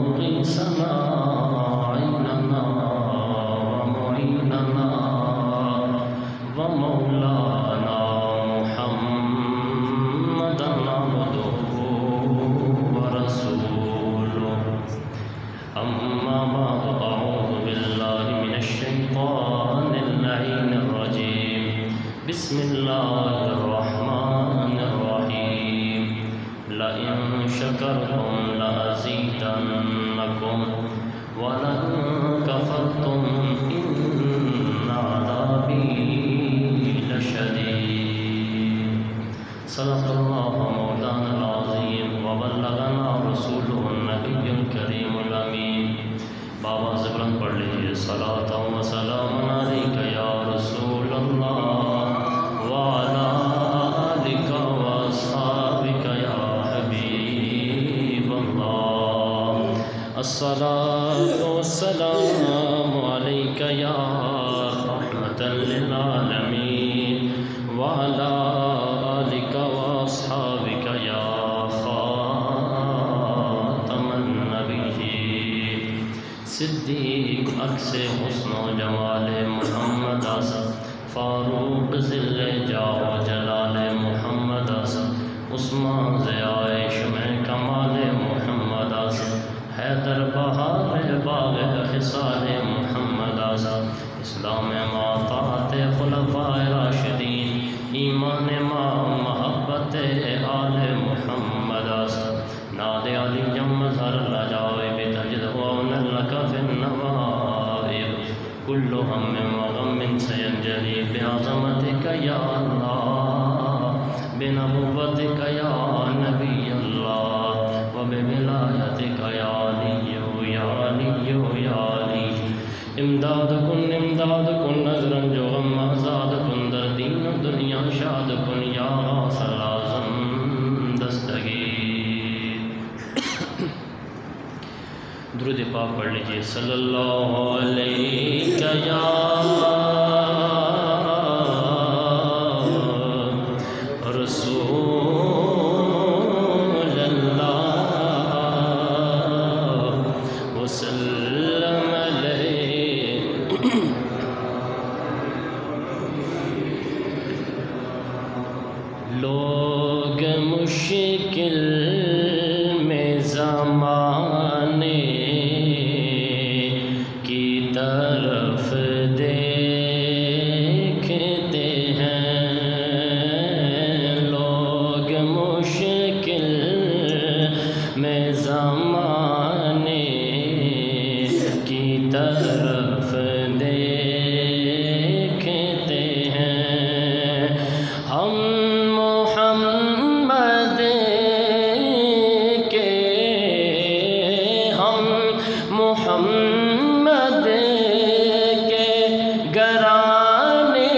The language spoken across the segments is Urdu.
مغيثنا عيننا ومعيننا ومولانا محمدا عبده ورسوله أما بعد أعوذ بالله من الشيطان اللعين الرجيم بسم الله الرحمن الرحيم لئن شكرتم لأزيدنكم ولئن كفرتم إن عذابي لشديد صدق الله مولانا العظيم وبلغنا رسوله النبي الكريم الأمين بابا زبرن پڑھ لیجئے صلاة و سلام علیک یا رسول اللہ وعلى آلك وأصحابك يا حبيب الله الصلاة والسلام عليك يا رحمة للعالمين وعلى آلك وأصحابك يا خاتم النبيين صدیق عکس حسن و جمال محمد اسد فاروق ذل جاہ و جلال محمد اسد عثمان ضیاء شمع کمال محمد اسد حیدر بہار باغ خصال محمد اسد اسلام ماطاعت خلفاء راشدین ایمان ما محبت آل محمد اسد ناد علی جم مظہر لجائے بتجد وعن لك في النوائب كل هم وغم سينجلي بعظمتك يا الله بنبوتك يا نبي الله وبولايتك يا علي يا علي يا علي امداد کن نظرا جو غم آزاد کن در دین و دنیا شاد کن یا غوث العظم دستگیر درود پاک پڑھ لیجئے صلی اللہ علیہ یا رسول اللہ وسلم علیہ لوگ مشکل میں زمانے کی طرف دیکھتے ہیں لوگ مشکل میں زمانے کی طرف دیکھتے ہیں ہم محمد کے گرانے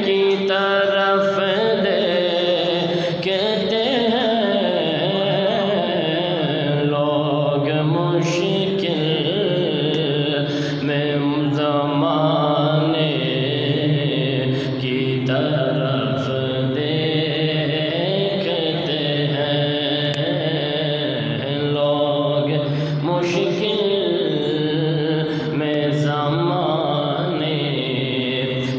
کی طرف دیکھتے ہیں لوگ مشکل میں زمانے کی طرف دیکھتے ہیں لوگ مشکل میں زمانے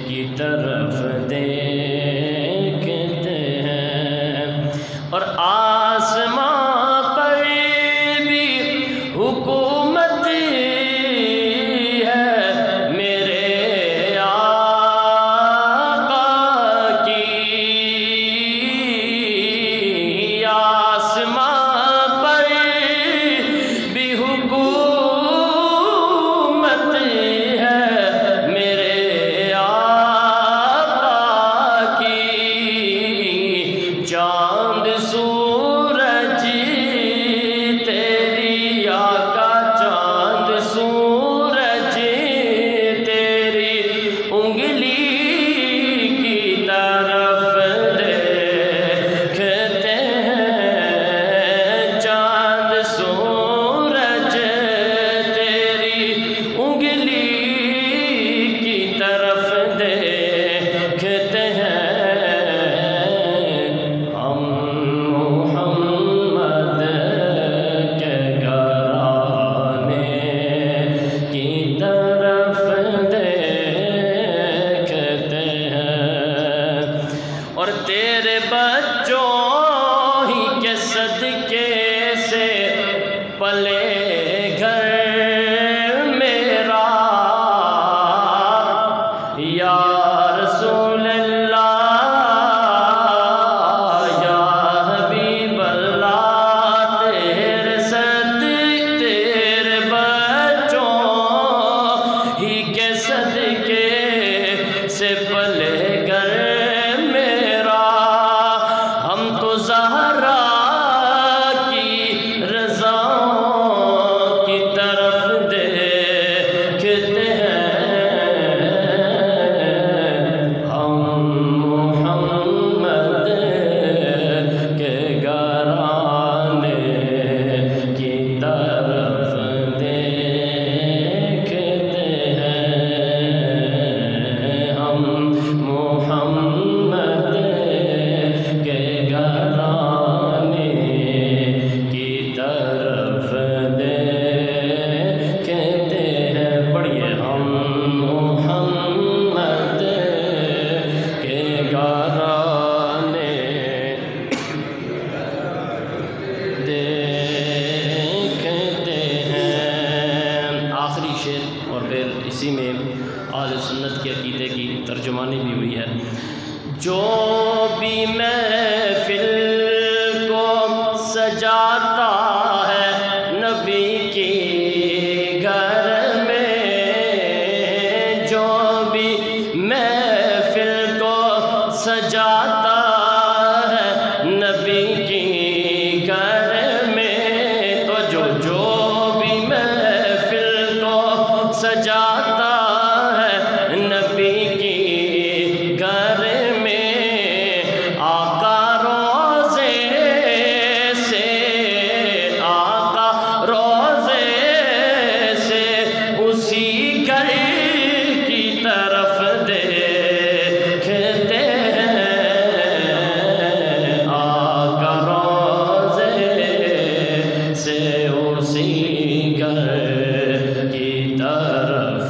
کی طرف دیکھتے ہیں اور آسمان پر بھی حکومت ہے میرے آقا کی آسمان پر بھی حکومت ہے میرے آقا کی چاند سورج تیری آقا پلے گھر میرا یا رسول اللہ یا حبیب اللہ تیرے صدقے تیرے بچوں ہی کے صدقے سے پلے گھر میرا ہم تو زہرا اور پھر اسی میں اہل سنت کے عقیدے کی ترجمانی بھی ہوئی ہے۔ جو بھی محفل کو سجاتا ہے نبی کی گھر میں، جو بھی محفل کو سجاتا ہے نبی کی گھر میں، تو جو بھی محفل کو سجاتا ہے نبی کی گھر میں، آقا روزے سے اسی گھر کی طرف دیکھتے ہیں، آقا روزے سے اسی گھر کی طرف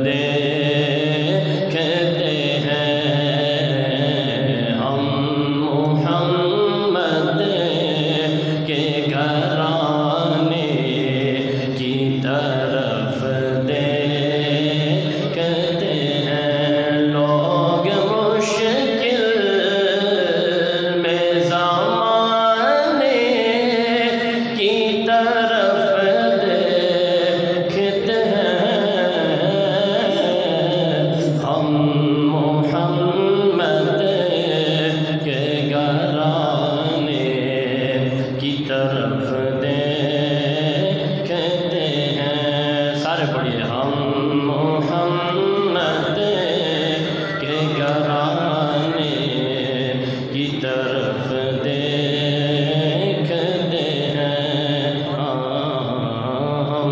دیکھتے ہیں، ہم محمد کے گھرانے کی طرف دیکھتے ہیں۔ لوگ مشکل میں زمانے کی طرف دیکھتے ہیں، ہم محمد کے گھرانے کی طرف دیکھتے ہیں۔ سارے پڑھیے، ہم محمد کے گھرانے کی طرف دیکھتے ہیں، ہم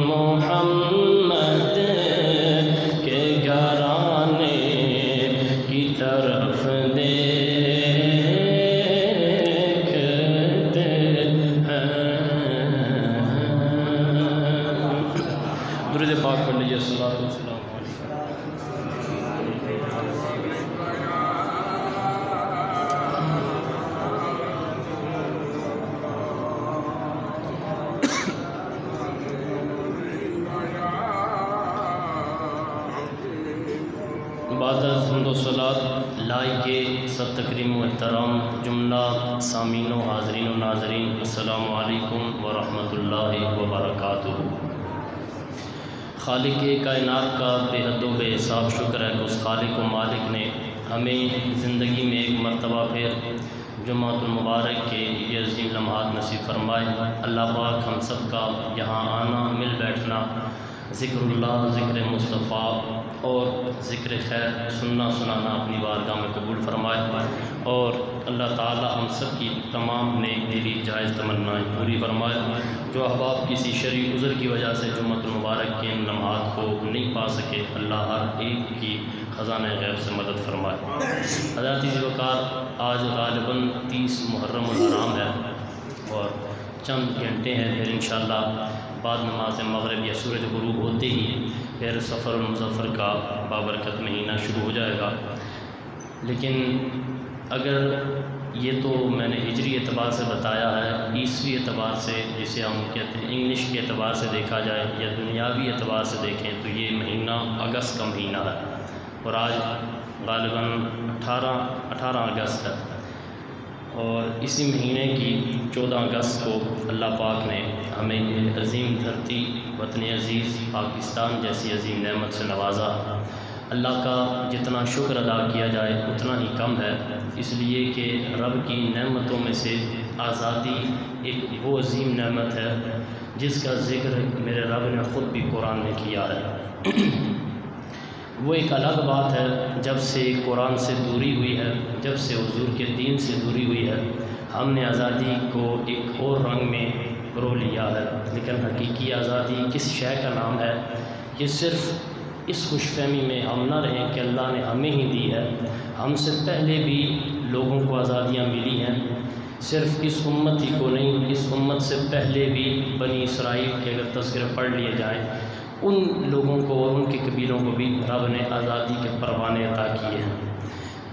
محمد کے گھرانے کی طرف دیکھتے ہیں۔ درود پاک پڑھ لیجیے، الصلوۃ والسلام بعد از حمد و صلات لائق سب تکریم و احترام جملہ سامعین و حاضرین و ناظرین، السلام علیکم ورحمۃ اللہ وبرکاتہ۔ خالق کائنات کا بے حد و بے حساب شکر ہے کہ اس خالق و مالک نے ہمیں زندگی میں ایک مرتبہ پھر جمعۃ المبارک کے یہ عظیم لمحات نصیب فرمائے۔ اللہ پاک ہم سب کا یہاں آنا، مل بیٹھنا، ذکر اللہ، ذکر مصطفیٰ اور ذکر خیر سننا سنانا اپنی بارگاہ میں قبول فرمائے، اور اللہ تعالی ہم سب کی تمام نیک دلی جائز تمنائیں پوری فرمائے۔ جو احباب کسی شرعی عذر کی وجہ سے جمعۃ المبارک کے ان لمحات کو نہیں پا سکے، اللہ ہر ایک کی خزانہ غیب سے مدد فرمائے۔ حضرات ذوالوقار، آج غالباً 30 محرم الحرام ہے، اور چند گھنٹے ہیں پھر انشاءاللہ بعد نماز مغرب یا سورج غروب ہوتے ہی پھر سفر المظفر کا بابرکت مہینہ شروع ہو جائے گا۔ لیکن اگر یہ تو میں نے ہجری اعتبار سے بتایا ہے، عیسوی اعتبار سے جسے ہم کہتے ہیں انگلش کے اعتبار سے دیکھا جائے یا دنیاوی اعتبار سے دیکھیں تو یہ مہینہ اگست کا مہینہ ہے، اور آج غالباً 18 اگست ہے، اور اسی مہینے کی 14 اگست کو اللہ پاک نے ہمیں یہ عظیم دھرتی وطن عزیز پاکستان جیسی عظیم نعمت سے نوازا۔ اللہ کا جتنا شکر ادا کیا جائے اتنا ہی کم ہے، اس لیے کہ رب کی نعمتوں میں سے آزادی ایک وہ عظیم نعمت ہے جس کا ذکر میرے رب نے خود بھی قرآن میں کیا ہے۔ وہ ایک الگ بات ہے جب سے قرآن سے دوری ہوئی ہے، جب سے حضور کے دین سے دوری ہوئی ہے، ہم نے آزادی کو ایک اور رنگ میں رو لیا ہے، لیکن حقیقی آزادی کس شے کا نام ہے؟ یہ صرف اس خوش فہمی میں ہم نہ رہیں کہ اللہ نے ہمیں ہی دی ہے، ہم سے پہلے بھی لوگوں کو آزادیاں ملی ہیں، صرف اس امت ہی کو نہیں، اس امت سے پہلے بھی بنی اسرائیل کے اگر تذکرے پڑھ لیے جائیں ان لوگوں کو اور ان کے قبیلوں کو بھی رب نے آزادی کے پروانے عطا کیے ہیں،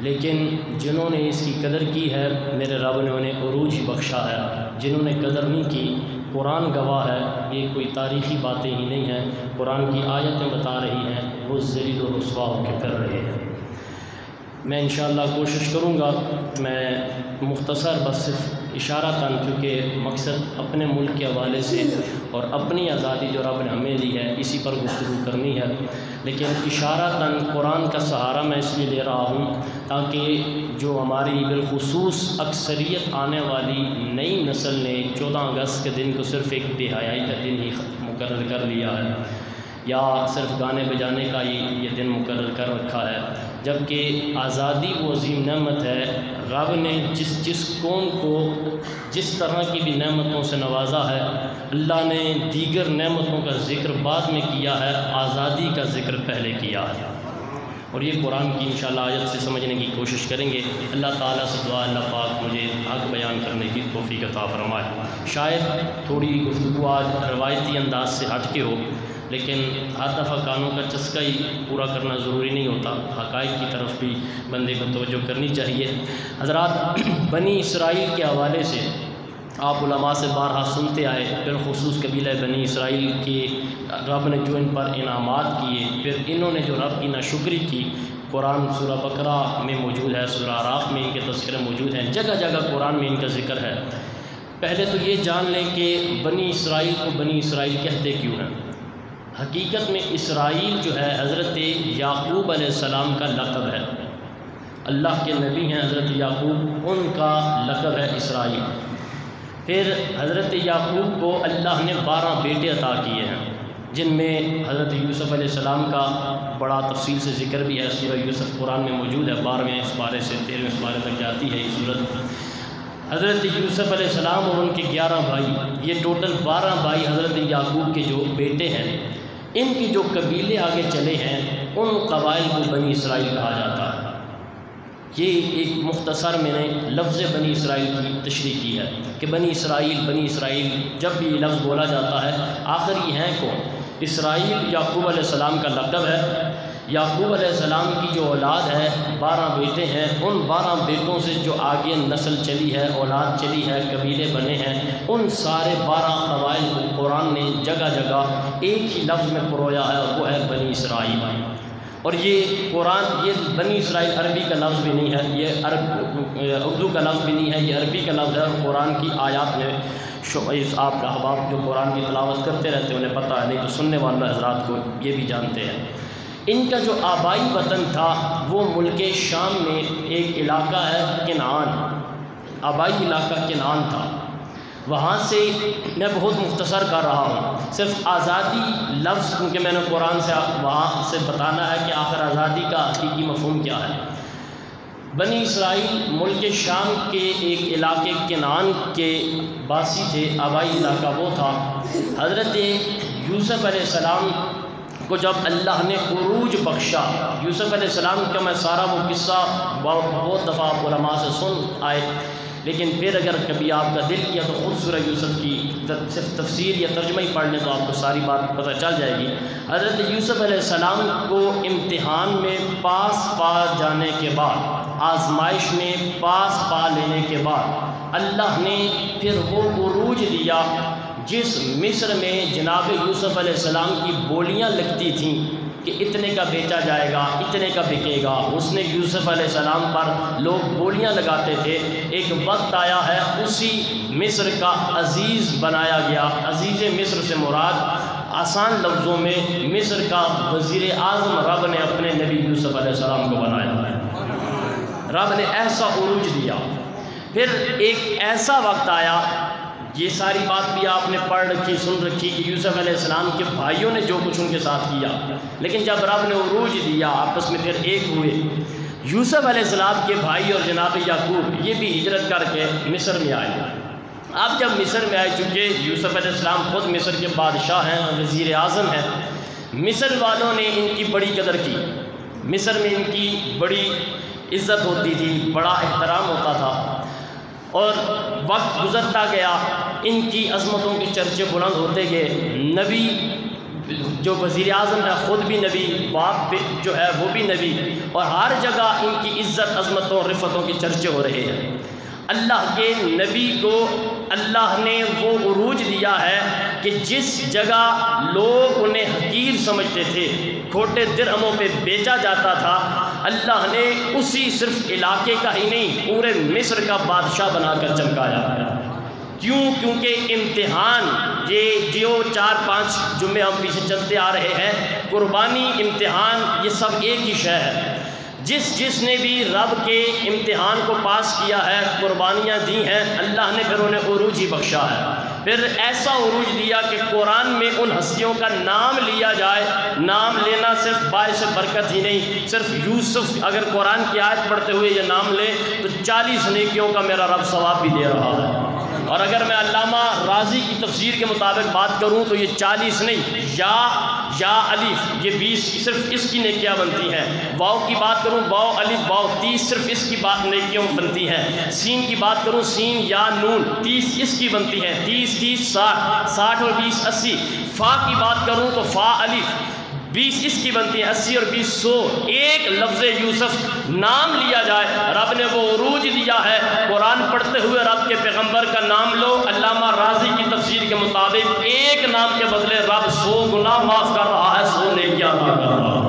لیکن جنہوں نے اس کی قدر کی ہے میرے رب نے انہیں عروج ہی بخشا ہے، جنہوں نے قدر نہیں کی قرآن گواہ ہے، یہ کوئی تاریخی باتیں ہی نہیں ہیں، قرآن کی آیتیں بتا رہی ہیں، وہ ذلیل و رسوا ہو کے پھر رہے ہیں۔ میں انشاءاللہ کوشش کروں گا، میں مختصر بس صرف اشارتاً، کیونکہ مقصد اپنے ملک کے حوالے سے اور اپنی آزادی جو رب نے ہمیں دی ہے اسی پر گفتگو کرنی ہے، لیکن اشارتاً قرآن کا سہارا میں اس لیے لے رہا ہوں تاکہ جو ہماری بالخصوص اکثریت آنے والی نئی نسل نے 14 اگست کے دن کو صرف ایک بے حیائی کا دن ہی مقرر کر لیا ہے، یا صرف گانے بجانے کا یہ دن مقرر کر رکھا ہے، جبکہ آزادی وہ عظیم نعمت ہے، رب نے جس قوم کو جس طرح کی بھی نعمتوں سے نوازا ہے، اللہ نے دیگر نعمتوں کا ذکر بعد میں کیا ہے، آزادی کا ذکر پہلے کیا ہے، اور یہ قرآن کی انشاءاللہ آیت سے سمجھنے کی کوشش کریں گے۔ اللہ تعالیٰ سے دعا اللہ پاک مجھے حق بیان کرنے کی توفیق عطا فرمائے۔ شاید تھوڑی گفتگو آج روایتی انداز سے ہٹ کے ہو، لیکن ہر دفعہ کانوں کا چسکا ہی پورا کرنا ضروری نہیں ہوتا، حقائق کی طرف بھی بندے کو توجہ کرنی چاہیے۔ حضرات، بنی اسرائیل کے حوالے سے آپ علماء سے بارہا سنتے آئے، بالخصوص قبیلہ بنی اسرائیل کے رب نے جو ان پر انعامات کیے، پھر انہوں نے جو رب کی ناشکری کی، قرآن سورہ بقرہ میں موجود ہے، سورہ اعراف میں ان کے تذکرے موجود ہیں، جگہ جگہ قرآن میں ان کا ذکر ہے۔ پہلے تو یہ جان لیں کہ بنی اسرائیل کو بنی اسرائیل کہتے کیوں ہیں۔ حقیقت میں اسرائیل جو ہے حضرت یعقوب علیہ السلام کا لقب ہے، اللہ کے نبی ہیں حضرت یعقوب، ان کا لقب ہے اسرائیل۔ پھر حضرت یعقوب کو اللہ نے 12 بیٹے عطا کیے ہیں، جن میں حضرت یوسف علیہ السلام کا بڑا تفصیل سے ذکر بھی ہے، سورہ یوسف قرآن میں موجود ہے، 12ویں سپارے سے 13ویں سپارے تک جاتی ہے یہ سورت۔ حضرت یوسف علیہ السلام اور ان کے 11 بھائی، یہ ٹوٹل 12 بھائی حضرت یعقوب کے جو بیٹے ہیں، ان کی جو قبیلے آگے چلے ہیں ان قبائل کو بنی اسرائیل کہا جاتا ہے۔ یہ ایک مختصر میں نے لفظ بنی اسرائیل کی تشریح کی ہے کہ بنی اسرائیل جب بھی یہ لفظ بولا جاتا ہے آخر یہ ہیں کون؟ اسرائیل یعقوب علیہ السلام کا لقب ہے۔ یعقوب علیہ السلام کی جو اولاد ہے 12 بیٹے ہیں، ان 12 بیٹوں سے جو آگے نسل چلی ہے، اولاد چلی ہے، قبیلے بنے ہیں، ان سارے 12 قبائل کو قرآن نے جگہ جگہ ایک ہی لفظ میں پرویا ہے، اور وہ ہے بنی اسرائیل۔ اور یہ بنی اسرائیل عربی کا لفظ بھی نہیں ہے، یہ اردو کا لفظ بھی نہیں ہے، یہ عربی کا لفظ ہے، اور قرآن کی آیات میں آپ احباب جو قرآن کی تلاوت کرتے رہتے ہیں انہیں پتہ ہے، نہیں تو سننے والے حضرات کو یہ بھی جانتے ہیں۔ ان کا جو آبائی وطن تھا وہ ملک شام میں ایک علاقہ ہے کنعان، آبائی علاقہ کنعان تھا۔ وہاں سے میں بہت مختصر کر رہا ہوں، صرف آزادی لفظ کیونکہ میں نے قرآن سے وہاں سے بتانا ہے کہ آخر آزادی کا حقیقی مفہوم کیا ہے۔ بنی اسرائیل ملک شام کے ایک علاقے کنعان کے باسی تھے، آبائی علاقہ وہ تھا۔ حضرت یوسف علیہ السلام کو جب اللہ نے عروج بخشا، یوسف علیہ السلام کا میں سارا وہ قصہ بہت دفعہ علماء سے سن آئے، لیکن پھر اگر کبھی آپ کا دل کیا تو خود سورہ یوسف کی صرف تفسیر یا ترجمہ ہی پڑھ لیں تو آپ کو ساری بات پتہ چل جائے گی۔ حضرت یوسف علیہ السلام کو امتحان میں پاس پا جانے کے بعد آزمائش میں پاس پا لینے کے بعد اللہ نے پھر وہ عروج دیا جس مصر میں جناب یوسف علیہ السلام کی بولیاں لگتی تھیں کہ اتنے کا بیچا جائے گا، اتنے کا بکے گا۔ اس نے یوسف علیہ السلام پر لوگ بولیاں لگاتے تھے۔ ایک وقت آیا ہے اسی مصر کا عزیز بنایا گیا۔ عزیز مصر سے مراد آسان لفظوں میں مصر کا وزیر اعظم رب نے اپنے نبی یوسف علیہ السلام کو بنایا ہے۔ رب نے ایسا عروج دیا۔ پھر ایک ایسا وقت آیا، یہ ساری بات بھی آپ نے پڑھ رکھی سن رکھی کہ یوسف علیہ السلام کے بھائیوں نے جو کچھ ان کے ساتھ کیا، لیکن جب رب نے عروج دیا آپس میں پھر ایک ہوئے۔ یوسف علیہ السلام کے بھائی اور جناب یعقوب یہ بھی ہجرت کر کے مصر میں آئے۔ اب جب مصر میں آئے، چونکہ یوسف علیہ السلام خود مصر کے بادشاہ ہیں، وزیر اعظم ہیں، مصر والوں نے ان کی بڑی قدر کی۔ مصر میں ان کی بڑی عزت ہوتی تھی، بڑا احترام ہوتا تھا، اور وقت گزرتا گیا ان کی عظمتوں کے چرچے بلند ہوتے گئے۔ نبی جو وزیر اعظم ہے خود بھی نبی، باپ جو ہے وہ بھی نبی، اور ہر جگہ ان کی عزت عظمتوں رفتوں کے چرچے ہو رہے ہیں۔ اللہ کے نبی کو اللہ نے وہ عروج دیا ہے کہ جس جگہ لوگ انہیں حقیر سمجھتے تھے، کھوٹے درہموں پہ بیچا جاتا تھا، اللہ نے اسی صرف علاقے کا ہی نہیں پورے مصر کا بادشاہ بنا کر چمکایا۔ کیوں؟ کیونکہ امتحان، یہ جو 4-5 جمعے ہم پیچھے چلتے آ رہے ہیں، قربانی، امتحان، یہ سب ایک ہی شے ہے۔ جس نے بھی رب کے امتحان کو پاس کیا ہے، قربانیاں دی ہیں، اللہ نے پھر انہیں عروج ہی بخشا ہے۔ پھر ایسا عروج دیا کہ قرآن میں ان ہستیوں کا نام لیا جائے۔ نام لینا صرف باعث برکت ہی نہیں، صرف یوسف اگر قرآن کی آیت پڑھتے ہوئے یہ نام لے تو 40 نیکیوں کا میرا رب ثواب بھی دے رہا ہے۔ اور اگر میں علامہ راضی کی تفسیر کے مطابق بات کروں تو یہ 40 نہیں، یا الف، یہ 20 صرف اس کی نیکیاں بنتی ہیں۔ واو کی بات کروں، واو الف واو 30 صرف اس کی بات نیکیوں بنتی ہیں۔ سین کی بات کروں، سین یا نون 30 اس کی بنتی ہیں۔ 30 60 60 اور 20 80۔ فا کی بات کروں تو فا الف 20 اس کی بنتی ہے، 80 اور 20 100۔ ایک لفظ یوسف نام لیا جائے، رب نے وہ عروج دیا ہے۔ قرآن پڑھتے ہوئے رب کے پیغمبر کا نام لو، علامہ راضی کی تفسیر کے مطابق ایک نام کے بدلے رب 100 گنا معاف کر رہا ہے، 100 نیکیاں عطا کر رہا ہے۔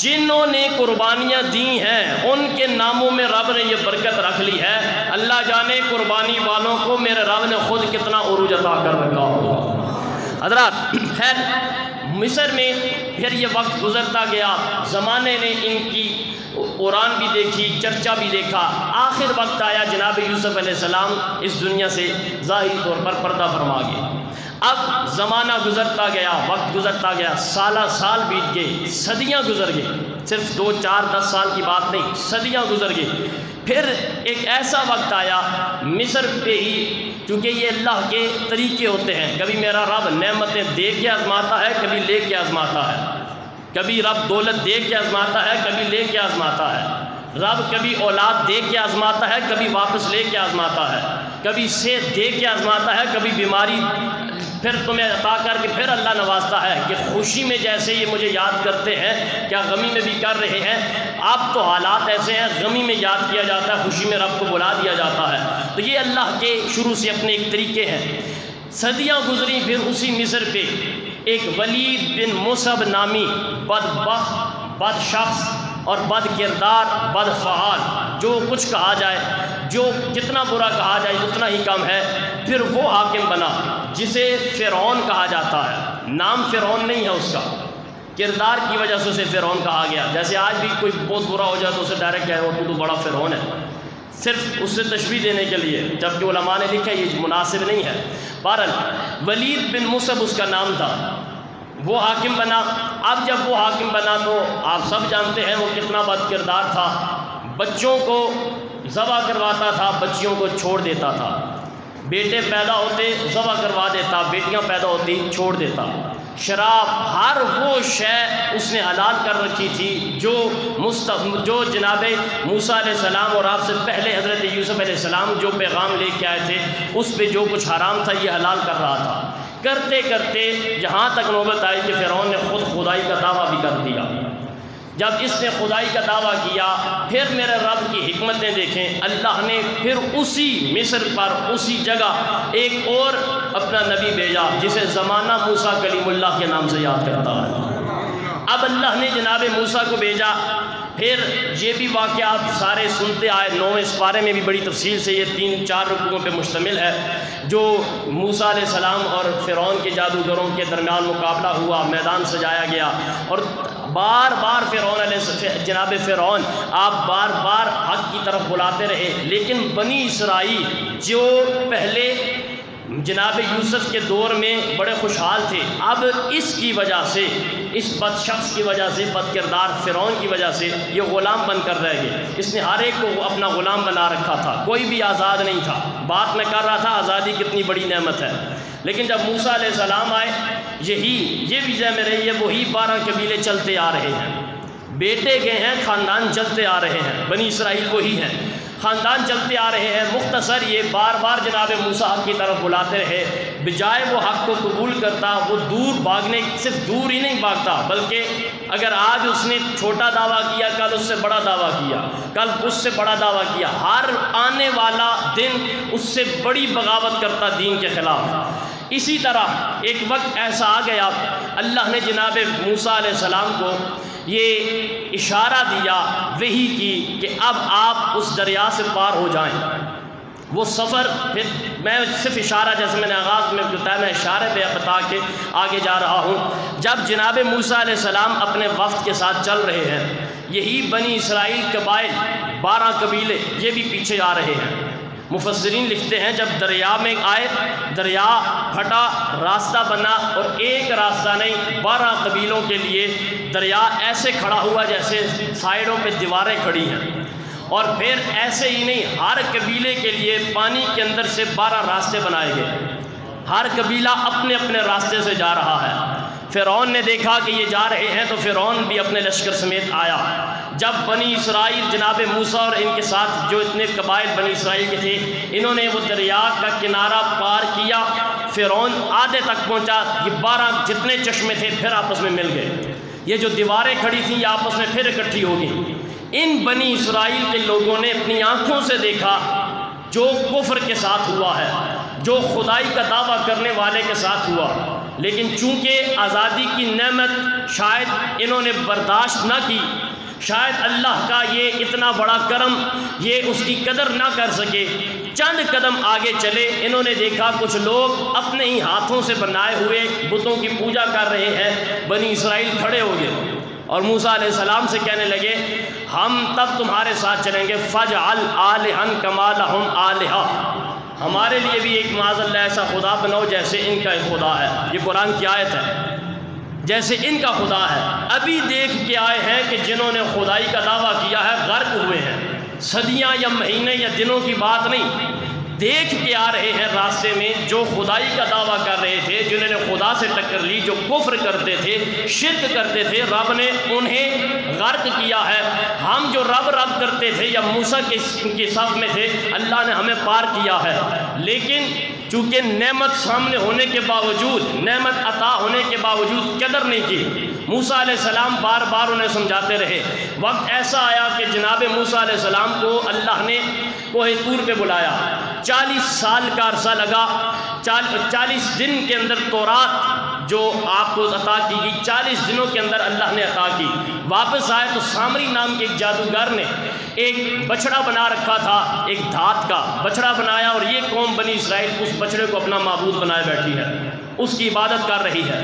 جنہوں نے قربانیاں دی ہیں ان کے ناموں میں رب نے یہ برکت رکھ لی ہے۔ اللہ جانے قربانی والوں کو میرے رب نے خود کتنا عروج عطا کر رکھا ہوگا۔ حضرات، خیر مصر میں پھر یہ وقت گزرتا گیا، زمانے نے ان کی قرآن بھی دیکھی، چرچا بھی دیکھا۔ آخر وقت آیا جناب یوسف علیہ السلام اس دنیا سے ظاہری طور پر پردہ فرما گئے۔ اب زمانہ گزرتا گیا، وقت گزرتا گیا، سالہ سال بیت گئے، صدیاں گزر گئے، صرف 2 4 10 سال کی بات نہیں، صدیاں گزر گئی۔ پھر ایک ایسا وقت آیا مصر پہ ہی، کیونکہ یہ اللہ کے طریقے ہوتے ہیں، کبھی میرا رب نعمتیں دے کے آزماتا ہے، کبھی لے کے آزماتا ہے، کبھی رب دولت دے کے آزماتا ہے، کبھی لے کے آزماتا ہے، رب کبھی اولاد دے کے آزماتا ہے، کبھی واپس لے کے آزماتا ہے، کبھی صحت دے کے آزماتا ہے، کبھی بیماری پھر تمہیں عطا کر کے پھر اللہ نوازتا ہے کہ خوشی میں جیسے یہ مجھے یاد کرتے ہیں کیا غمی میں بھی کر رہے ہیں۔ اب تو حالات ایسے ہیں، غمی میں یاد کیا جاتا ہے، خوشی میں رب کو بلا دیا جاتا ہے۔ تو یہ اللہ کے شروع سے اپنے ایک طریقے ہیں۔ صدیاں گزری، پھر اسی مصر پہ ایک ولید بن مصعب نامی بدبخت، بد شخص اور بد کردار، بد فعال، جو کچھ کہا جائے، جو جتنا برا کہا جائے اتنا ہی کم ہے، پھر وہ حاکم بنا جسے فرعون کہا جاتا ہے۔ نام فرعون نہیں ہے اس کا، کردار کی وجہ سے اسے فرعون کہا گیا۔ جیسے آج بھی کوئی بہت برا ہو جائے تو اسے ڈائریکٹ کہہ رہا ہو تو بڑا فرعون ہے، صرف اس سے تشبیہ دینے کے لیے، جبکہ علماء نے لکھا یہ مناسب نہیں ہے۔ بہرحال ولید بن مصعب اس کا نام تھا، وہ حاکم بنا۔ اب جب وہ حاکم بنا تو آپ سب جانتے ہیں وہ کتنا بد کردار تھا، بچوں کو ذبح کرواتا تھا، بچیوں کو چھوڑ دیتا تھا، بیٹے پیدا ہوتے ذبح کروا دیتا، بیٹیاں پیدا ہوتی چھوڑ دیتا۔ شراب، ہر وہ شے اس نے حلال کر رکھی تھی جو جناب موسیٰ علیہ السلام اور آپ سے پہلے حضرت یوسف علیہ السلام جو پیغام لے کے آئے تھے اس پہ جو کچھ حرام تھا یہ حلال کر رہا تھا۔ کرتے کرتے یہاں تک نوبت آئی کہ فرعون نے خود خدائی کا دعویٰ بھی کر دیا جب اس نے خدائی کا دعویٰ کیا، پھر میرے رب کی حکمتیں دیکھیں، اللہ نے پھر اسی مصر پر اسی جگہ ایک اور اپنا نبی بھیجا جسے زمانہ موسیٰ کلیم اللہ کے نام سے یاد کرتا ہے۔ اب اللہ نے جناب موسیٰ کو بھیجا، پھر یہ بھی واقعات سارے سنتے آئے، 9ویں سپارے میں بھی بڑی تفصیل سے یہ 3-4 رکوعوں پہ مشتمل ہے، جو موسیٰ علیہ السلام اور فرعون کے جادوگروں کے درمیان مقابلہ ہوا، میدان سجایا گیا، اور بار بار جناب فرعون آپ بار بار حق کی طرف بلاتے رہے، لیکن بنی اسرائیل جو پہلے جناب یوسف کے دور میں بڑے خوشحال تھے، اب اس کی وجہ سے، اس بد شخص کی وجہ سے، بد کردار فرعون کی وجہ سے یہ غلام بن کر رہ گئے۔ اس نے ہر ایک کو اپنا غلام بنا رکھا تھا، کوئی بھی آزاد نہیں تھا۔ بات میں کر رہا تھا آزادی کتنی بڑی نعمت ہے، لیکن جب موسیٰ علیہ السلام آئے، یہ بھی ذہن میں رہی ہے، وہی 12 قبیلے چلتے آ رہے ہیں، بیٹے گئے ہیں، خاندان چلتے آ رہے ہیں، بنی اسرائیل وہی ہیں، خاندان چلتے آ رہے ہیں۔ مختصر یہ بار بار جناب موسیٰ حق کی طرف بلاتے رہے، بجائے وہ حق کو قبول کرتا، وہ دور بھاگنے، صرف دور ہی نہیں بھاگتا بلکہ اگر آج اس نے چھوٹا دعویٰ کیا، کل اس سے بڑا دعویٰ کیا، کل اس سے بڑا دعویٰ کیا، ہر آنے والا دن اس سے بڑی بغاوت کرتا دین کے خلاف۔ اسی طرح ایک وقت ایسا آ گیا، اللہ نے جناب موسیٰ علیہ السلام کو یہ اشارہ دیا، وحی کی کہ اب آپ اس دریا سے پار ہو جائیں۔ وہ سفر، پھر میں صرف اشارہ، جیسے میں نے آغاز میں بتایا، میں اشارے پہ بتا کے آگے جا رہا ہوں۔ جب جناب موسیٰ علیہ السلام اپنے وفد کے ساتھ چل رہے ہیں، یہی بنی اسرائیل قبائل 12 قبیلے یہ بھی پیچھے آ رہے ہیں۔ مفسرین لکھتے ہیں جب دریا میں آئے، دریا پھٹا، راستہ بنا، اور ایک راستہ نہیں 12 قبیلوں کے لیے دریا ایسے کھڑا ہوا جیسے سائیڈوں پہ دیواریں کھڑی ہیں، اور پھر ایسے ہی نہیں، ہر قبیلے کے لیے پانی کے اندر سے 12 راستے بنائے گئے، ہر قبیلہ اپنے اپنے راستے سے جا رہا ہے۔ فرعون نے دیکھا کہ یہ جا رہے ہیں تو فرعون بھی اپنے لشکر سمیت آیا۔ جب بنی اسرائیل جناب موسیٰ اور ان کے ساتھ جو اتنے قبائل بنی اسرائیل کے تھے، انہوں نے وہ دریا کا کنارہ پار کیا، فرعون آدھے تک پہنچا، یہ 12 جتنے چشمے تھے پھر آپس میں مل گئے، یہ جو دیواریں کھڑی تھیں یہ آپس میں پھر اکٹھی ہو گئیں۔ ان بنی اسرائیل کے لوگوں نے اپنی آنکھوں سے دیکھا جو کفر کے ساتھ ہوا ہے، جو خدائی کا دعویٰ کرنے والے کے ساتھ ہوا، لیکن چونکہ آزادی کی نعمت شاید انہوں نے برداشت نہ کی، شاید اللہ کا یہ اتنا بڑا کرم یہ اس کی قدر نہ کر سکے، چند قدم آگے چلے، انہوں نے دیکھا کچھ لوگ اپنے ہی ہاتھوں سے بنائے ہوئے بتوں کی پوجا کر رہے ہیں۔ بنی اسرائیل کھڑے ہو گئے اور موسیٰ علیہ السلام سے کہنے لگے ہم تب تمہارے ساتھ چلیں گے، فَاجْعَلْ آلِهَةً كَمَا لَهُمْ آلِهَةٌ، ہمارے لیے بھی ایک معاذ اللہ ایسا خدا بناؤ جیسے ان کا ایک خدا ہے۔ یہ قرآن کی آیت ہے، جیسے ان کا خدا ہے۔ ابھی دیکھ کے آئے ہیں کہ جنہوں نے خدائی کا دعویٰ کیا ہے غرق ہوئے ہیں، صدیاں یا مہینے یا دنوں کی بات نہیں، دیکھ کے آ رہے ہیں راستے میں جو خدائی کا دعویٰ کر رہے تھے، جنہوں نے خدا سے ٹکر لی، جو کفر کرتے تھے، شرک کرتے تھے، رب نے انہیں غرق کیا ہے۔ ہم جو رب کرتے تھے یا موسیٰ کے صف میں تھے، اللہ نے ہمیں پار کیا ہے، لیکن چونکہ نعمت سامنے ہونے کے باوجود، نعمت عطا ہونے کے باوجود قدر نہیں کی۔ موسیٰ علیہ السلام بار بار انہیں سمجھاتے رہے۔ وقت ایسا آیا کہ جناب موسیٰ علیہ السلام کو اللہ نے کوہ طور پہ بلایا، 40 سال کا عرصہ لگا، 40 دن کے اندر تورات جو آپ کو عطا کی گئی 40 دنوں کے اندر اللہ نے عطا کی۔ واپس آئے تو سامری نام کے ایک جادوگر نے ایک بچڑا بنا رکھا تھا، ایک دھات کا بچڑا بنایا، اور یہ قوم بنی اسرائیل اس بچڑے کو اپنا معبود بنائے بیٹھی ہے، اس کی عبادت کر رہی ہے۔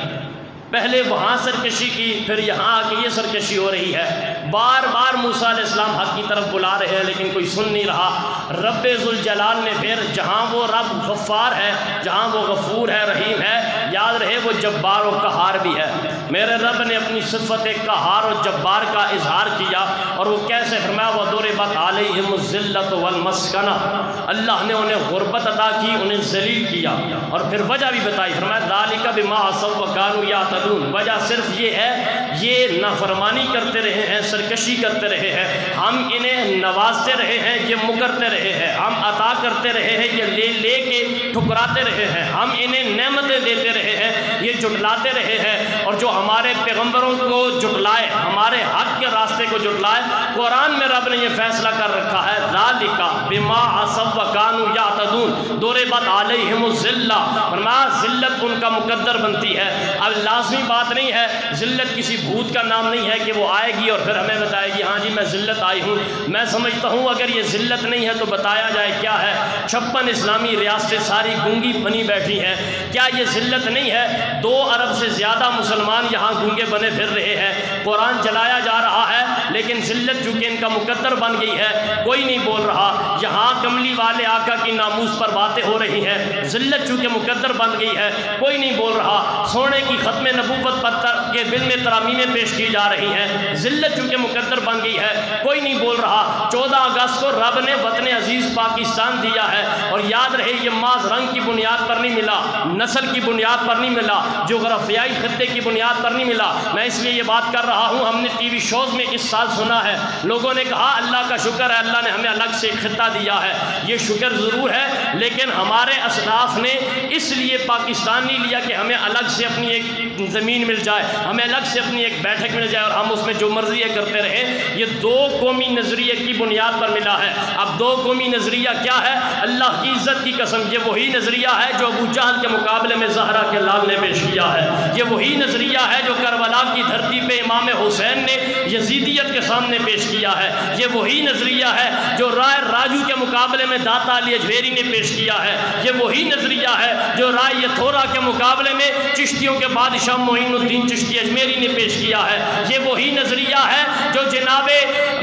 پہلے وہاں سرکشی کی، پھر یہاں آ کے یہ سرکشی ہو رہی ہے۔ بار بار موسیٰ علیہ السلام حق کی طرف بلا رہے ہیں لیکن کوئی سن نہیں رہا۔ رب ذوالجلال نے پھر جہاں وہ رب غفار ہے، جہاں وہ غفور ہے، رحیم ہے، یاد رہے وہ جبار و قہار بھی ہے۔ میرے رب نے اپنی صفت قہار و جبار کا اظہار کیا، اور وہ کیسے فرمایا وَضُرِبَتْ عَلَيْهِمُ الذِّلَّةُ وَالْمَسْكَنَةُ، اللہ نے انہیں غربت عطا کی، انہیں ذلیل کیا، اور پھر وجہ بھی بتائی، فرمایا ذَلِكَ بِمَا عَصَوْا وَكَانُوا يَعْتَدُونَ، وجہ صرف یہ ہے یہ نافرمانی کرتے رہے ہیں، سرکشی کرتے رہے ہیں، ہم انہیں نوازتے رہے ہیں، یہ مکرتے رہے ہیں، ہم عطا کرتے رہے ہیں، یہ لے لے کے ٹھکراتے رہے ہیں، ہم انہیں نعمتیں دیتے رہے ہیں، یہ جھٹلاتے رہے ہیں، اور جو ہمارے پیغمبروں کو جھٹلائے، ہمارے حق کے راستے کو جھٹلائے، قرآن میں رب نے یہ فیصلہ کر رکھا ہے ذالک بما عصوا وکانوا یعتدون ضربت علیہم الذلہ، فرمایا ذلت ان کا مقدر بنتی ہے۔ اب لازمی بات نہیں ہے، ذلت کسی بھوت کا نام نہیں ہے کہ وہ آئے گی اور پھر ہمیں بتائے گی ہاں جی میں ذلت آئی ہوں۔ میں سمجھتا ہوں اگر یہ ذلت نہیں ہے تو بتایا جائے کیا ہے؟ 56 اسلامی ریاستیں ساری گونگی بنی بیٹھی ہیں، کیا یہ ذلت نہیں ہے؟ 2 ارب سے زیادہ مسلمان یہاں گونگے بنے پھر رہے ہیں، قرآن چلایا جا رہا ہے لیکن ذلت چونکہ ان کا مقدر بن گئی ہے کوئی نہیں بول رہا۔ یہاں کملی والے آقا کی ناموس پر باتیں ہو رہی ہیں، ذلت چونکہ مقدر بن گئی ہے کوئی نہیں بول رہا۔ سونے کی ختم نبوت پر کے دل میں ترامیم پیش کی جا رہی ہیں، ذلت چونکہ مقدر بن گئی ہے کوئی نہیں بول رہا۔ 14 اگست کو رب نے وطن عزیز پاکستان دیا ہے، اور یاد رہے یہ محض رنگ کی بنیاد پر نہیں ملا، نسل کی بنیاد پر نہیں ملا، جغرافیائی خطے کی بنیاد پر نہیں ملا۔ میں اس لیے یہ بات کر رہا ہوں، ہم نے ٹی وی شوز میں اس سال سنا ہے لوگوں نے کہا اللہ کا شکر ہے اللہ نے ہمیں الگ سے خطہ دیا ہے۔ یہ شکر ضرور ہے لیکن ہمارے اسلاف نے اس لیے پاکستان نہیں لیا کہ ہمیں الگ سے اپنی ایک زمین مل جائے، ہمیں الگ سے اپنی ایک بیٹھک مل جائے اور ہم اس میں جو مرضی کرتے رہے۔ یہ 2 قومی نظریے کی بنیاد پر ملا ہے۔ اب 2 قومی نظریہ کیا ہے؟ اللہ کی عزت کی قسم یہ وہی نظریہ ہے جو ابو جہل کے مقابلے میں زہرا کے لال نے پیش کیا ہے، یہ وہی نظریہ ہے جو کربلا کی دھرتی پہ امام حسین نے یزیدیت کے سامنے پیش کیا ہے، یہ وہی نظریہ ہے جو رائے راجو کے مقابلے میں داتا علی اجمیری نے پیش کیا ہے، یہ وہی نظریہ ہے جو رائے یتھورا کے مقابلے میں چشتیوں کے بادشاہ معین الدین چشتی اجمیری نے پیش کیا ہے، یہ وہی نظریہ ہے جو جناب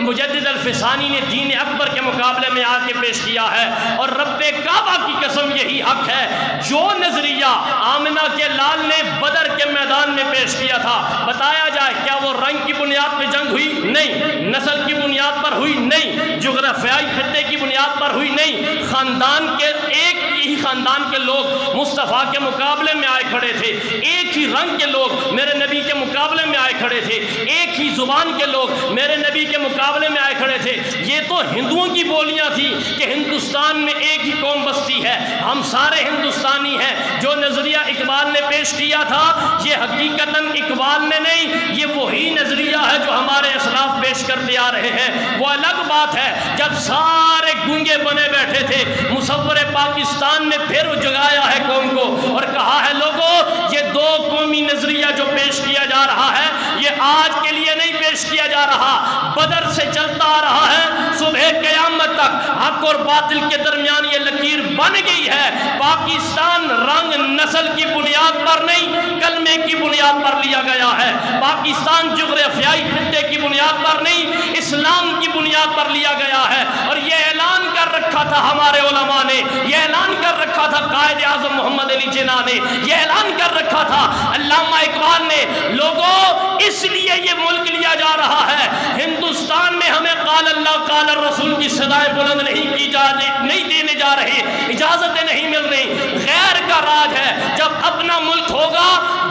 مجدد الفسانی نے دین اکبر کے مقابلے میں آ کے پیش کیا ہے۔ اور رب کعبہ کی قسم یہی حق ہے، جو نظریہ آمنہ کے لال نے بدر کے میدان میں پیش کیا تھا، بتایا جائے کیا وہ رنگ کی بنیاد پہ جنگ ہوئی؟ نہیں۔ نسل کی بنیاد پر ہوئی؟ نہیں۔ جغرافیائی خطے کی بنیاد پر ہوئی؟ نہیں۔ خاندان کے ایک ہی خاندان کے لوگ مصطفیٰ کے مقابلے میں آئے کھڑے تھے، ایک ہی رنگ کے لوگ میرے نبی کے مقابلے میں آئے کھڑے تھے، ایک ہی زبان کے لوگ میرے نبی کے مقابلے میں آئے کھڑے تھے۔ یہ تو ہندوؤں کی بولیاں تھیں کہ ہندوستان میں ایک ہی قوم بستی ہے، ہم سارے ہندوستانی ہیں۔ جو نظریہ اقبال نے پیش کیا تھا یہ حقیقتاً اقبال نے نہیں، یہ وہی نظریہ ہے جو ہمارے اسلاف پیش کرتے آ رہے ہیں۔ وہ الگ بات ہے جب سارے گونگے بنے بیٹھے تھے، مصور پاکستان نے پھر جگایا ہے قوم کو اور کہا ہے لوگوں یہ 2 قومی نظریہ جو پیش کیا جا رہا ہے یہ آج کے لیے نہیں پیش کیا جا رہا، بدر سے چلتا آ رہا ہے، صبح قیامت تک حق اور باطل کے درمیان یہ لکیر بن گئی ہے۔ پاکستان رنگ نسل کی بنیاد پر نہیں کلمے کی بنیاد پر لیا گیا ہے، پاکستان جغرافیائی خطے کی بنیاد پر نہیں اسلام کی بنیاد پر لیا گیا ہے۔ اور یہ اعلان کر رکھا تھا ہمارے علماء نے، یہ اعلان کر رکھا تھا قائد اعظم محمد علی جناح نے، یہ اعلان کر رکھا تھا علامہ اقبال نے۔ لوگوں اس لیے یہ ملک لیا جا رہا ہے، ہندوستان میں ہمیں قال اللہ قال الرسول کی صدائیں بلند نہیں دینے جا رہے، اجازتیں نہیں مل رہی، غیر کا راج ہے۔ جب اپنا ملک ہوگا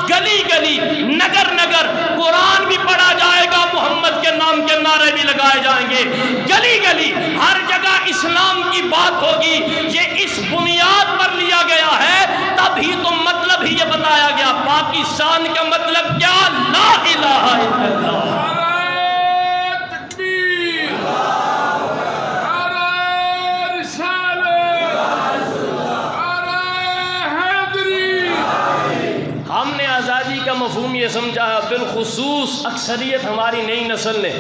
گلی گلی نگر نگر قرآن بھی پڑھا جائے گا، محمد کے نام کے نعرے بھی لگائے جائیں گے، گلی گلی ہر جگہ اسلام کی بات ہوگی۔ یہ اس بنیاد پر لیا گیا ہے، تب ہی تو مطلب ہی یہ بتایا گیا پاکستان کا مطلب کیا؟ لا الہ الا اللہ۔ ہم نے آزادی کا مفہوم یہ سمجھا ہے، بالخصوص اکثریت ہماری نئی نسل نے،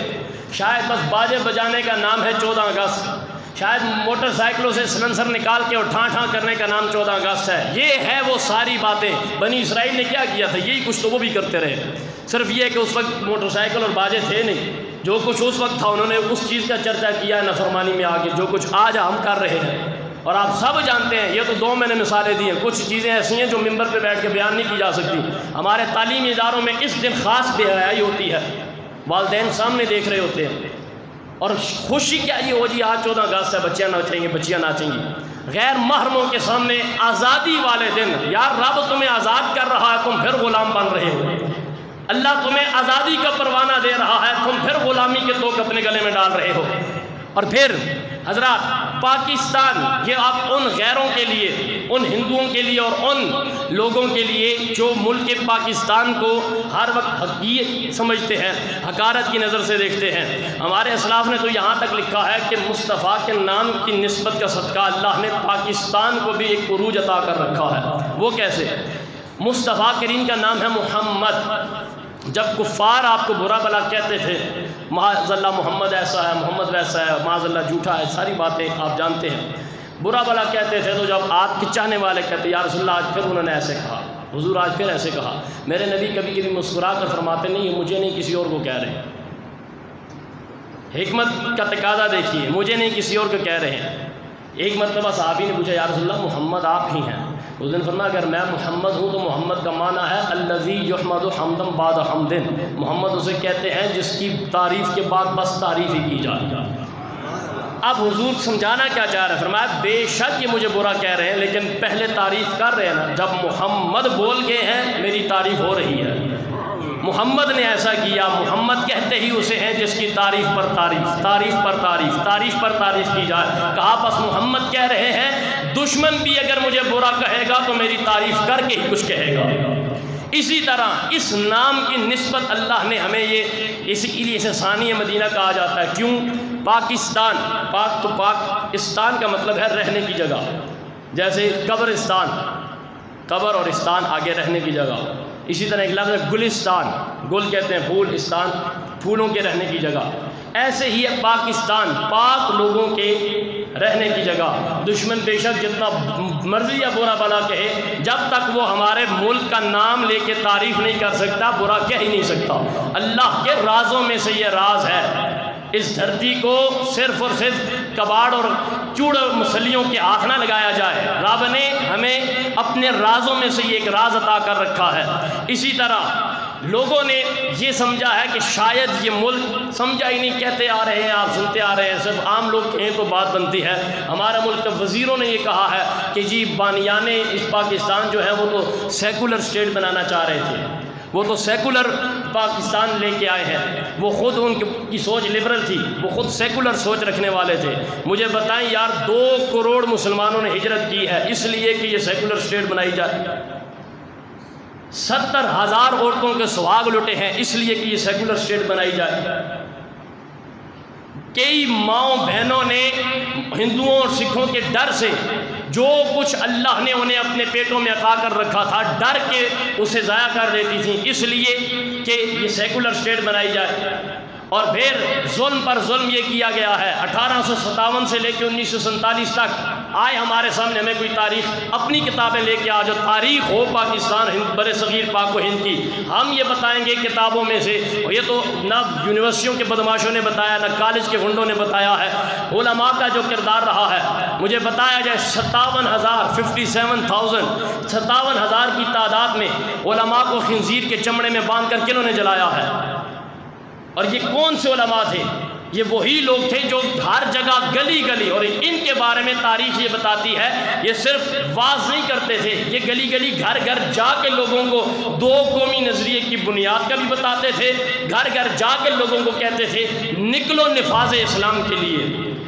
شاید بس باجے بجانے کا نام ہے 14 اگست، شاید موٹر سائیکلوں سے سلنسر نکال کے اور ٹھاں ٹھاں کرنے کا نام 14 اگست ہے۔ یہ ہے وہ ساری باتیں۔ بنی اسرائیل نے کیا کیا تھا؟ یہی کچھ تو وہ بھی کرتے رہے، صرف یہ کہ اس وقت موٹر سائیکل اور باجے تھے نہیں، جو کچھ اس وقت تھا انہوں نے اس چیز کا چرچا کیا ہے نافرمانی میں آگے، جو کچھ آج ہم کر رہے ہیں۔ اور آپ سب جانتے ہیں، یہ تو 2 میں نے مثالیں دی ہیں، کچھ چیزیں ایسی ہیں جو ممبر پہ بیٹھ کے بیان نہیں کی جا سکتی۔ ہمارے تعلیمی اداروں میں اس دن خاص بے حیائی ہوتی ہے، والدین سامنے دیکھ رہے ہوتے ہیں، اور خوشی کیا یہ ہو جی آج 14 اگست ہے، بچیاں ناچیں گے، بچیاں ناچیں گی، غیر محرموں کے سامنے آزادی والے دن۔ یار رب تمہیں آزاد کر رہا ہے، تم پھر غلام بن رہے ہو۔ اللہ تمہیں آزادی کا پروانہ دے رہا ہے، تم پھر غلامی کے توق اپنے گلے میں ڈال رہے ہو۔ اور پھر حضرات پاکستان یہ آپ ان غیروں کے لیے، ان ہندوؤں کے لیے اور ان لوگوں کے لیے جو ملک پاکستان کو ہر وقت حقیقت سمجھتے ہیں، حقارت کی نظر سے دیکھتے ہیں، ہمارے اسلاف نے تو یہاں تک لکھا ہے کہ مصطفیٰ کے نام کی نسبت کا صدقہ اللہ نے پاکستان کو بھی ایک عروج عطا کر رکھا ہے۔ وہ کیسے؟ مصطفیٰ کریم کا نام ہے محمد۔ جب کفار آپ کو برا بلا کہتے تھے، معاذ اللہ محمد ایسا ہے، محمد ویسا ہے، معاذ اللہ جھوٹا ہے، ساری باتیں آپ جانتے ہیں، برا بلا کہتے تھے، تو جب آپ کے چاہنے والے کہتے یا رسول اللہ آج پھر انہوں نے ایسے کہا، حضور آج پھر ایسے کہا، میرے نبی کبھی کبھی مسکرا کر فرماتے نہیں یہ مجھے نہیں کسی اور کو کہہ رہے ہیں۔ حکمت کا تقاضا دیکھیے، مجھے نہیں کسی اور کو کہہ رہے ہیں۔ ایک مرتبہ صحابی نے پوچھا یا رسول اللہ محمد آپ ہی ہیں؟ اس دن فرمایا اگر میں محمد ہوں تو محمد کا معنی ہے الذی یحمد حمدا بعد حمد، محمد اسے کہتے ہیں جس کی تعریف کے بعد بس تعریف ہی کی جائے۔ اب حضور سمجھانا کیا چاہ رہے ہیں؟ فرمایا بے شک یہ مجھے برا کہہ رہے ہیں لیکن پہلے تعریف کر رہے ہیں نا، جب محمد بول گئے ہیں میری تعریف ہو رہی ہے۔ محمد نے ایسا کیا، محمد کہتے ہی اسے ہیں جس کی تعریف پر تعریف، تعریف پر تعریف، تعریف پر تعریف کی جائے۔ کہا بس محمد کہہ رہے ہیں، دشمن بھی اگر مجھے برا کہے گا تو میری تعریف کر کے ہی کچھ کہے گا۔ اسی طرح اس نام کی نسبت اللہ نے ہمیں اس لیے اسے ثانی مدینہ کہا جاتا ہے۔ کیوں؟ پاکستان، پاک تو پاکستان کا مطلب ہے رہنے کی جگہ، جیسے قبرستان، قبر اور استان آگے رہنے کی جگہ۔ اسی طرح ایک لفظ ہے گلستان، گل کہتے ہیں پھول، استان پھولوں کے رہنے کی جگہ۔ ایسے ہی ہے پاکستان، پاک لوگوں کے رہنے کی جگہ۔ دشمن بے شک جتنا مرضی یا برا بلا کہے، جب تک وہ ہمارے ملک کا نام لے کے تعریف نہیں کر سکتا، برا کہہ ہی نہیں سکتا۔ اللہ کے رازوں میں سے یہ راز ہے، اس دھرتی کو صرف اور صرف کباڑ اور چوڑ مسلیوں کے ہاتھ نہ لگایا جائے۔ رب نے ہمیں اپنے رازوں میں سے یہ ایک راز عطا کر رکھا ہے۔ اسی طرح لوگوں نے یہ سمجھا ہے کہ شاید یہ ملک سمجھا ہی نہیں، کہتے آ رہے ہیں، آپ سنتے آ رہے ہیں، صرف عام لوگ کہیں تو بات بنتی ہے۔ ہمارا ملک کے وزیروں نے یہ کہا ہے کہ جی بانیان اس پاکستان جو ہے وہ تو سیکولر اسٹیٹ بنانا چاہ رہے تھے، وہ تو سیکولر پاکستان لے کے آئے ہیں، وہ خود ان کی سوچ لبرل تھی، وہ خود سیکولر سوچ رکھنے والے تھے۔ مجھے بتائیں یار 2 کروڑ مسلمانوں نے ہجرت کی ہے اس لیے کہ یہ سیکولر اسٹیٹ بنائی جائے، 70,000 عورتوں کے سہاگ لٹے ہیں اس لیے کہ یہ سیکولر اسٹیٹ بنائی جائے۔ کئی ماؤں بہنوں نے ہندوؤں اور سکھوں کے ڈر سے جو کچھ اللہ نے انہیں اپنے پیٹوں میں عطا کر رکھا تھا، ڈر کے اسے ضائع کر دیتی تھیں اس لیے کہ یہ سیکولر اسٹیٹ بنائی جائے۔ اور پھر ظلم پر ظلم یہ کیا گیا ہے۔ 1857 سے لے کے 1947 تک آئے ہمارے سامنے، ہمیں کوئی تاریخ اپنی کتابیں لے کے آ جو تاریخ ہو پاکستان بر صغیر پاک و ہند کی، ہم یہ بتائیں گے کتابوں میں سے۔ یہ تو نہ یونیورسٹیوں کے بدماشوں نے بتایا، نہ کالج کے گنڈوں نے بتایا ہے، علماء کا جو کردار رہا ہے۔ مجھے بتایا جائے 57,000 کی تعداد میں علماء کو خنزیر کے چمڑے میں باندھ کر کنہوں نے جلایا ہے؟ اور یہ کون سے علماء تھے؟ یہ وہی لوگ تھے جو ہر جگہ گلی گلی، اور ان کے بارے میں تاریخ یہ بتاتی ہے، یہ صرف واز نہیں کرتے تھے، یہ گلی گلی گھر گھر جا کے لوگوں کو 2 قومی نظریے کی بنیاد کا بھی بتاتے تھے، گھر گھر جا کے لوگوں کو کہتے تھے نکلو نفاذ اسلام کے لیے۔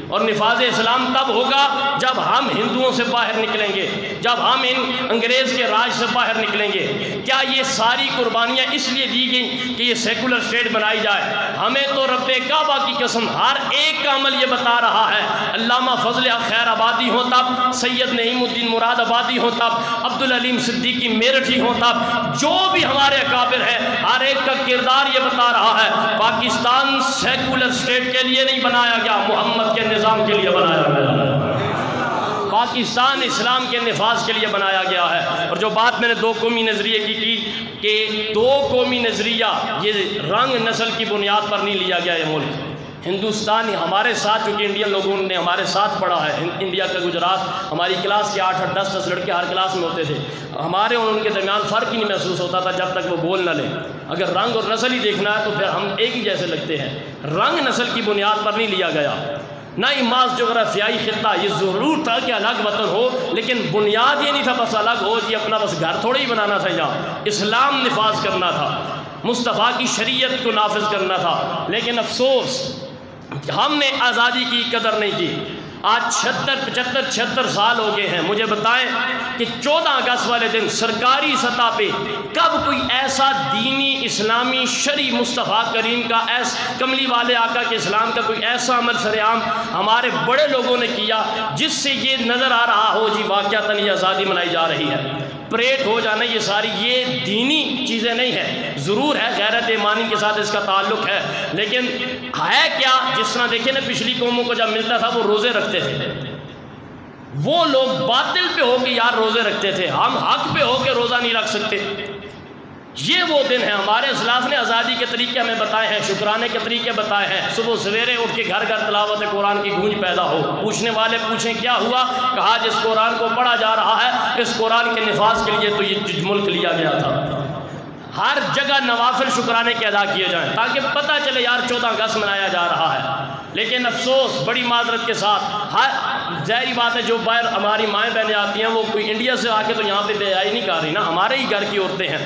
اور نفاذ اسلام تب ہوگا جب ہم ہندوؤں سے باہر نکلیں گے، جب ہم ان انگریز کے راج سے باہر نکلیں گے۔ کیا یہ ساری قربانیاں اس لیے دی گئیں کہ یہ سیکولر اسٹیٹ بنائی جائے؟ ہمیں تو رب کعبہ کی قسم ہر ایک کا عمل یہ بتا رہا ہے۔ علامہ فضل خیر آبادی ہو تب، سید نعیم الدین مراد آبادی ہو تب، عبدالعلیم صدیقی میرٹھی ہو تب، جو بھی ہمارے اکابر ہیں، ہر ایک کا کردار یہ بتا رہا ہے پاکستان سیکولر اسٹیٹ کے لیے نہیں بنایا گیا، محمد کے نظام کے لیے بنایا گیا۔ پاکستان اسلام کے نفاذ کے لیے بنایا گیا ہے۔ اور جو بات میں نے 2 قومی نظریے کی کہ 2 قومی نظریہ یہ رنگ نسل کی بنیاد پر نہیں لیا گیا۔ یہ ملک ہندوستان ہمارے ساتھ، چونکہ انڈین لوگوں نے ہمارے ساتھ پڑھا ہے، انڈیا کا گجرات، ہماری کلاس کے 8 10 لڑکے ہر کلاس میں ہوتے تھے، ہمارے اور ان کے درمیان فرق ہی نہیں محسوس ہوتا تھا جب تک وہ بول نہ لیں۔ اگر رنگ اور نسل ہی دیکھنا ہے تو پھر ہم ایک ہی جیسے لگتے ہیں۔ رنگ نسل کی بنیاد پر نہیں لیا گیا، نہ ہی ماس جغرافیائی خطہ۔ یہ ضرور تھا کہ الگ وطن ہو، لیکن بنیاد یہ نہیں تھا بس الگ ہو جی، اپنا بس گھر تھوڑی ہی بنانا تھا، یہاں اسلام نفاذ کرنا تھا، مصطفیٰ کی شریعت کو نافذ کرنا تھا۔ لیکن افسوس ہم نے آزادی کی قدر نہیں کی. آج 76 سال ہو گئے ہیں. مجھے بتائیں کہ 14 اگست والے دن سرکاری سطح پہ کب کوئی ایسا دینی اسلامی شرعی مصطفیٰ کریم کا کملی والے آقا کے اسلام کا کوئی ایسا عمل سرعام ہمارے بڑے لوگوں نے کیا جس سے یہ نظر آ رہا ہو جی واقعتاً یہ آزادی منائی جا رہی ہے. پریڈ ہو جانا یہ ساری یہ دینی چیزیں نہیں ہیں. ضرور ہے غیرت ایمانی کے ساتھ اس کا تعلق ہے، لیکن ہے کیا؟ جس طرح دیکھیں نا پچھلی قوموں کو جب ملتا تھا وہ روزے رکھتے تھے. وہ لوگ باطل پہ ہو کے یار روزے رکھتے تھے، ہم حق پہ ہو کے روزہ نہیں رکھ سکتے. یہ وہ دن ہے. ہمارے اسلاف نے آزادی کے طریقے ہمیں بتائے ہیں، شکرانے کے طریقے بتائے ہیں. صبح سویرے اٹھ کے گھر گھر تلاوت قرآن کی گونج پیدا ہو. پوچھنے والے پوچھیں کیا ہوا؟ کہا جس قرآن کو پڑھا جا رہا ہے اس قرآن کے نفاذ کے لیے تو یہ ملک لیا گیا تھا. ہر جگہ نوافل شکرانے کے ادا کیے جائیں تاکہ پتہ چلے یار 14 اگست منایا جا رہا ہے. لیکن افسوس بڑی معذرت کے ساتھ ظاہری بات ہے جو باہر ہماری مائیں بہنیں آتی ہیں وہ کوئی انڈیا سے آ کے تو یہاں پہ بے حیائی نہیں کر رہی نا. ہمارے ہی گھر کی عورتیں ہیں،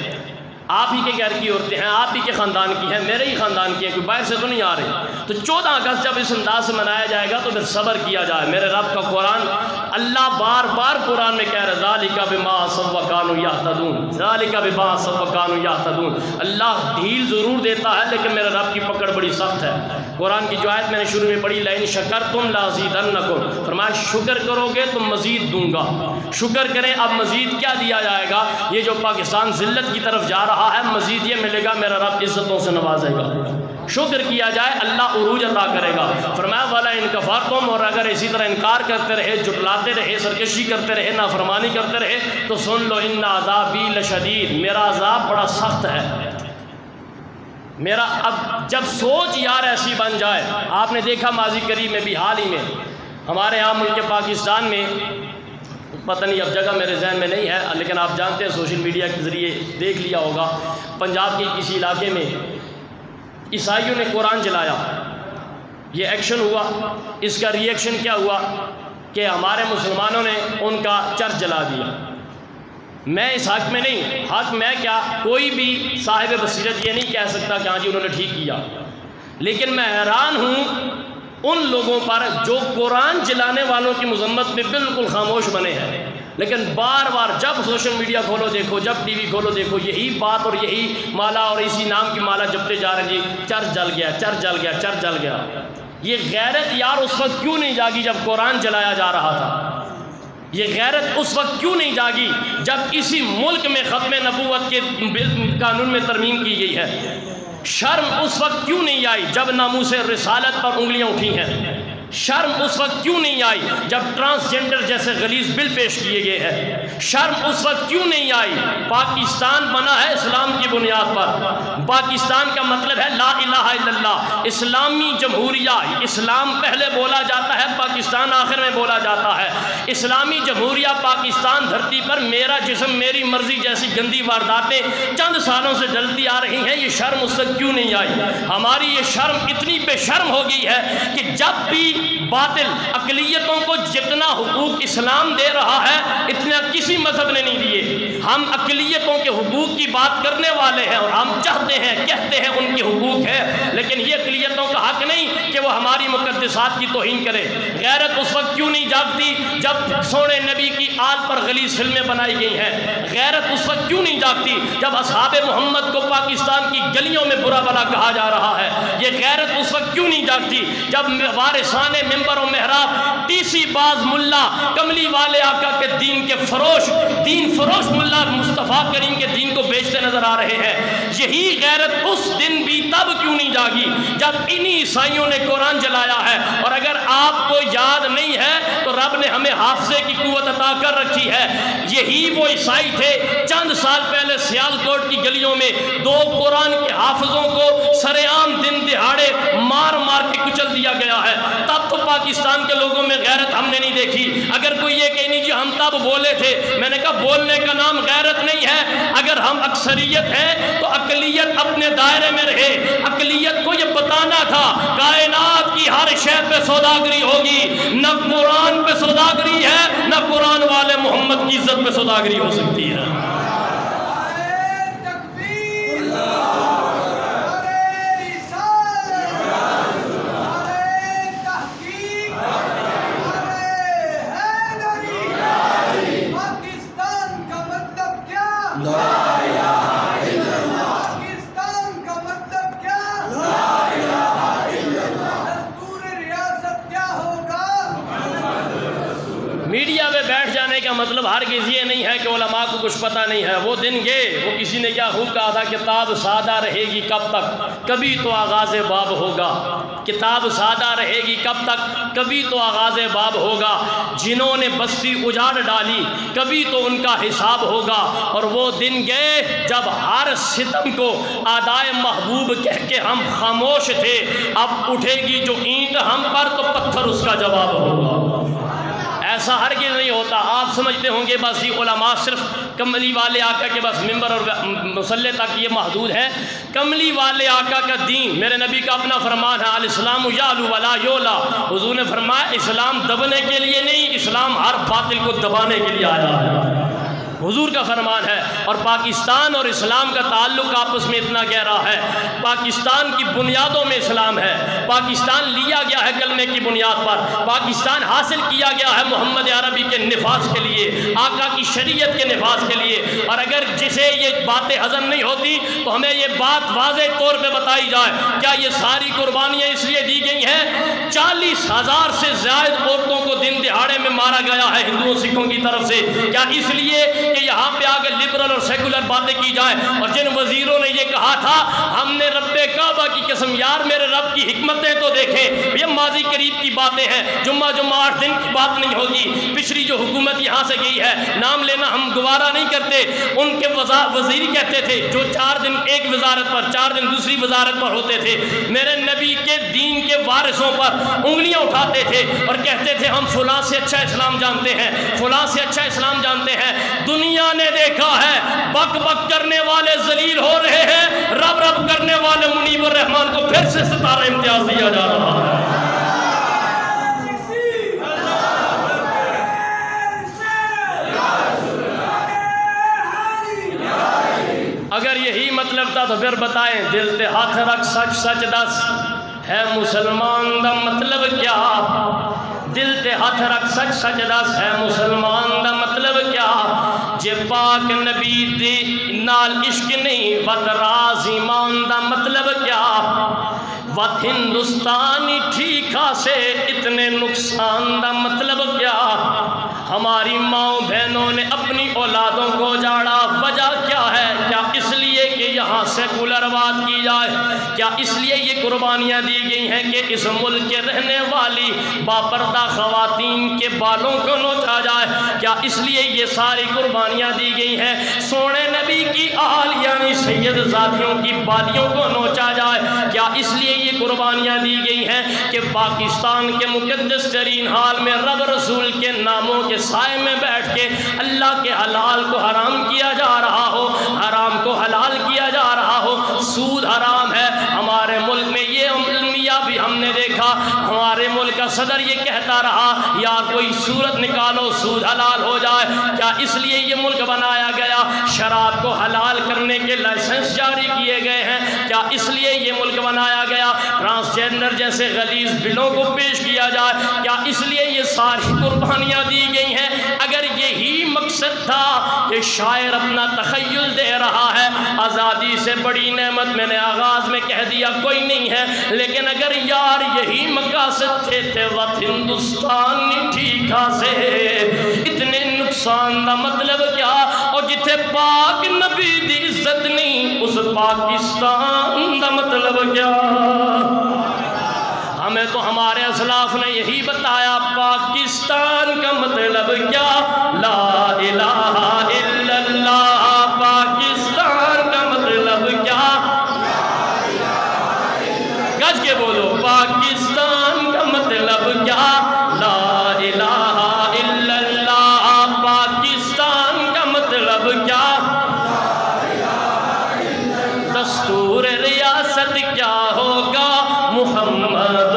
آپ ہی کے گھر کی عورتیں ہیں، آپ ہی کے خاندان کی ہیں، میرے ہی خاندان کی ہیں، کوئی باہر سے تو نہیں آ رہے. تو 14 اگست جب اس انداز سے منایا جائے گا تو پھر صبر کیا جائے. میرے رب کا قرآن اللہ بار بار قرآن میں کہہ رہا ہے ذالک بما عصوا وکانوا یہتدون، ذالک بما عصوا وکانوا یہتدون. اللہ ڈھیل ضرور دیتا ہے لیکن میرے رب کی پکڑ بڑی سخت ہے. قرآن کی جو آیت میں نے شروع میں پڑھی لئن شکرتم لازیدنکم، فرمایا شکر کرو گے تو مزید دوں گا. شکر کریں. اب مزید کیا دیا جائے گا؟ یہ جو پاکستان ذلت کی طرف جا رہا ہے مزید یہ ملے گا، میرا رب عزتوں سے نوازے گا. شکر کیا جائے اللہ عروج عطا کرے گا. فرمایا والا ان کفرتم، اور اگر اسی طرح انکار کرتے رہے، جھٹلاتے رہے، سرکشی کرتے رہے، نافرمانی کرتے رہے تو سن لو ان عذابی لشدید، میرا عذاب بڑا سخت ہے. میرا اب جب سوچ یار ایسی بن جائے، آپ نے دیکھا ماضی قریب میں بھی حال ہی میں ہمارے ہاں ملک پاکستان میں، پتہ نہیں اب جگہ میرے ذہن میں نہیں ہے لیکن آپ جانتے ہیں سوشل میڈیا کے ذریعے دیکھ لیا ہوگا، پنجاب کے کسی علاقے میں عیسائیوں نے قرآن جلایا. یہ ایکشن ہوا. اس کا ری ایکشن کیا ہوا کہ ہمارے مسلمانوں نے ان کا چرچ جلا دیا. میں اس حق میں نہیں، حق میں کیا، کوئی بھی صاحب بصیرت یہ نہیں کہہ سکتا کہ ہاں جی انہوں نے ٹھیک کیا. لیکن میں حیران ہوں ان لوگوں پر جو قرآن جلانے والوں کی مذمت میں بالکل خاموش بنے ہیں، لیکن بار بار جب سوشل میڈیا کھولو دیکھو، جب ٹی وی کھولو دیکھو، یہی بات اور یہی مالا اور اسی نام کی مالا جپتے جا رہے ہیں جی چرچ جل گیا، چرچ جل گیا، چرچ جل گیا. یہ غیرت یار اس وقت کیوں نہیں جاگی جب قرآن جلایا جا رہا تھا؟ یہ غیرت اس وقت کیوں نہیں جاگی جب اسی ملک میں ختم نبوت کے قانون میں ترمیم کی گئی ہے؟ شرم اس وقت کیوں نہیں آئی جب ناموس رسالت پر انگلیاں اٹھی ہیں؟ شرم اس وقت کیوں نہیں آئی جب ٹرانسجنڈر جیسے غلیظ بل پیش کیے گئے ہیں؟ شرم اس وقت کیوں نہیں آئی؟ پاکستان بنا ہے اسلام کی بنیاد پر. پاکستان کا مطلب ہے لا الہ الا اللہ، اسلامی جمہوریہ. اسلام پہلے بولا جاتا ہے، پاکستان آخر میں بولا جاتا ہے. اسلامی جمہوریہ پاکستان دھرتی پر میرا جسم میری مرضی جیسی گندی وارداتیں چند سالوں سے ڈلتی آ رہی ہیں. یہ شرم اس وقت کیوں نہیں آئی؟ ہماری یہ شرم اتنی بے شرم ہو گئی ہے کہ جب بھی باطل اقلیتوں کو جتنا حقوق اسلام دے رہا ہے اتنا کسی مذہب نے نہیں دیے. ہم اقلیتوں کے حقوق کی بات کرنے والے ہیں اور ہم چاہتے ہیں، کہتے ہیں ان کے حقوق ہے، لیکن یہ اقلیتوں کا حق نہیں کہ وہ ہماری مقدسات کی توہین کرے. غیرت اس وقت کیوں نہیں جاگتی جب سونے نبی کی آل پر غلیظ فلمیں بنائی گئی ہیں؟ غیرت اس وقت کیوں نہیں جاگتی جب اصحاب محمد کو پاکستان کی گلیوں میں برا بھلا کہا جا رہا ہے؟ یہ غیرت اس وقت کیوں نہیں جاگتی جب وارثان منبر و محراب ٹی سی باز ملا کملی والے آقا کے دین کے فروش، دین فروش ملا مصطفیٰ کریم کے دین کو بیچتے نظر آ رہے ہیں؟ یہی غیرت اس دن بھی تب کیوں نہیں جاگی جب انہی عیسائیوں نے قرآن جلایا ہے؟ اور اگر آپ کو یاد نہیں ہے تو رب نے ہمیں حافظے کی قوت عطا کر رکھی ہے. یہی وہ عیسائی تھے چند سال پہلے سیالکوٹ کی گلیوں میں 2 قرآن کے حافظوں کو سرعام دن دہاڑے مار مار کے کچل دیا گیا ہے. تب تو پاکستان کے لوگوں میں غیرت ہم نے نہیں دیکھی. اگر کوئی یہ کہ نہیں جی ہم تب بولے تھے، میں نے کہا بولنے کا نام غیرت نہیں ہے. اگر ہم اکثریت ہیں تو اقلیت اپنے دائرے میں رہے. اقلیت کو یہ بتانا تھا کائنات کی ہر شے پہ سوداگری ہوگی، نہ قرآن پہ سوداگری ہے نہ قرآن والے محمد کی عزت پہ سوداگری ہو سکتی ہے. مطلب ہرگز یہ نہیں ہے کہ علماء کو کچھ پتہ نہیں ہے. وہ دن گئے. وہ کسی نے کیا خوب کہا تھا, کتاب سادہ رہے گی کب تک, کبھی تو آغاز باب ہوگا. کتاب سادہ رہے گی کب تک, کبھی تو آغاز باب ہوگا. جنہوں نے بستی اجاڑ ڈالی, کبھی تو ان کا حساب ہوگا. اور وہ دن گئے جب ہر ستم کو آدائے محبوب کہہ کے ہم خاموش تھے. اب اٹھے گی جو اینٹ ہم پر تو پتھر اس کا جواب ہوگا. ایسا ہرگز نہیں ہوتا. آپ سمجھتے ہوں گے بس یہ علماء صرف کملی والے آقا کے بس ممبر اور مصلی تک یہ محدود ہے. کملی والے آقا کا دین, میرے نبی کا اپنا فرمان ہے, الاسلام یعلو ولا یولا. حضور نے فرمایا اسلام دبنے کے لیے نہیں, اسلام ہر باطل کو دبانے کے لیے آیا ہے. حضور کا فرمان ہے. اور پاکستان اور اسلام کا تعلق آپس میں اتنا گہرا ہے. پاکستان کی بنیادوں میں اسلام ہے. پاکستان لیا گیا ہے کلمے کی بنیاد پر. پاکستان حاصل کیا گیا ہے محمد عربی کے نفاذ کے لیے, آقا کی شریعت کے نفاذ کے لیے. اور اگر جسے یہ باتیں ہضم نہیں ہوتی تو ہمیں یہ بات واضح طور پہ بتائی جائے, کیا یہ ساری قربانیاں اس لیے دی گئی ہیں؟ 40,000 سے زائد عورتوں کو دن دہاڑے میں مارا گیا ہے ہندوؤں سکھوں کی طرف سے. کیا اس لیے کہ یہاں پہ آگے لبرل اور سیکولر باتیں کی جائیں؟ اور جن وزیروں نے یہ کہا تھا ہم نے رب کعبہ کی قسم, یار میرے رب کی حکمتیں تو دیکھیں, یہ ماضی قریب کی باتیں ہیں. جمعہ 8 دن کی بات نہیں ہوگی. پچھلی جو حکومت یہاں سے گئی ہے, نام لینا ہم گوارا نہیں کرتے, ان کے وزیر کہتے تھے جو 4 دن ایک وزارت پر, 4 دن دوسری وزارت پر ہوتے تھے, میرے نبی کے دین کے وارثوں پر انگلیاں اٹھاتے تھے اور کہتے تھے ہم فلاں سے اچھا اسلام جانتے ہیں, فلاں سے اچھا اسلام جانتے ہیں. دنیا نے دیکھا ہے بک بک کرنے والے ذلیل ہو رہے ہیں, رب رب کرنے والے منیب الرحمان کو پھر سے ستارہ امتیاز دیا جا رہا ہے. اگر یہی مطلب تھا تو پھر بتائیں, دل تے ہاتھ رکھ سچ سچ دس, ہے مسلمان دا مطلب کیا؟ دل تے ہاتھ رکھ سچ سچ دس, ہے مسلمان دا مطلب کیا؟ جے پاک نبی دی نال عشق نہیں وط راز ایمان دا مطلب کیا؟ وط ہندوستانی ٹھیکا سے اتنے نقصان دا مطلب کیا؟ ہماری ماں بہنوں نے اپنی اولادوں کو جاڑا, وجہ کیا ہے؟ کیا اس لیے کہ یہاں سیکولر بات کی جائے؟ کیا اس لیے یہ قربانیاں دی گئی ہیں کہ اس ملک کے رہنے والی باپردہ خواتین کے بالوں کو نوچا جائے؟ کیا اس لیے یہ ساری قربانیاں دی گئی ہیں سونے نبی کی آل یعنی سید ذاتیوں کی بالیوں کو نوچا جائے؟ کیا اس لیے یہ قربانیاں دی گئی ہیں کہ پاکستان کے مقدس ترین حال میں رب رسول کے ناموں کے سائے میں بیٹھ کے اللہ کے حلال کو حرام کیا جا رہا ہو, حرام کو حلال کیا جا رہا ہو؟ سود حرام ہے. ہمارے ملک میں یہ المیہ بھی ہم نے دیکھا, ہمارے ملک کا صدر یہ کہتا رہا یار کوئی صورت نکالو سود حلال ہو جائے. کیا اس لیے یہ ملک بنایا گیا شراب کو حلال کرنے کے لائسنس جاری کیے گئے ہیں؟ کیا اس لیے یہ ملک بنایا گیا ٹرانسجینڈر جیسے غلیظ بلوں کو پیش کیا جائے؟ کیا اس لیے یہ ساری قربانیاں دی گئی ہیں؟ اگر یہی مقصد تھا کہ شاعر اپنا تخیل دے رہا ہے, آزادی سے بڑی نعمت میں نے آغاز میں کہہ دیا کوئی نہیں ہے, لیکن اگر یار یہی مقاصد تھے وقت ہندوستانی ٹھیکا سے اتنے نقصان دا مطلب کیا؟ اور جتھے پاک نبی دی عزت نہیں اس پاکستان دا مطلب کیا؟ ہمیں تو ہمارے اسلاف نے یہی بتایا, پاکستان کا مطلب کیا؟ لا الہ الا اللہ. پاکستان کا مطلب کیا؟ گج کے بولو, پاکستان کا مطلب کیا؟ لا الہ الا اللہ. پاکستان کا مطلب کیا؟ دستور ریاست کیا ہوگا؟ محمد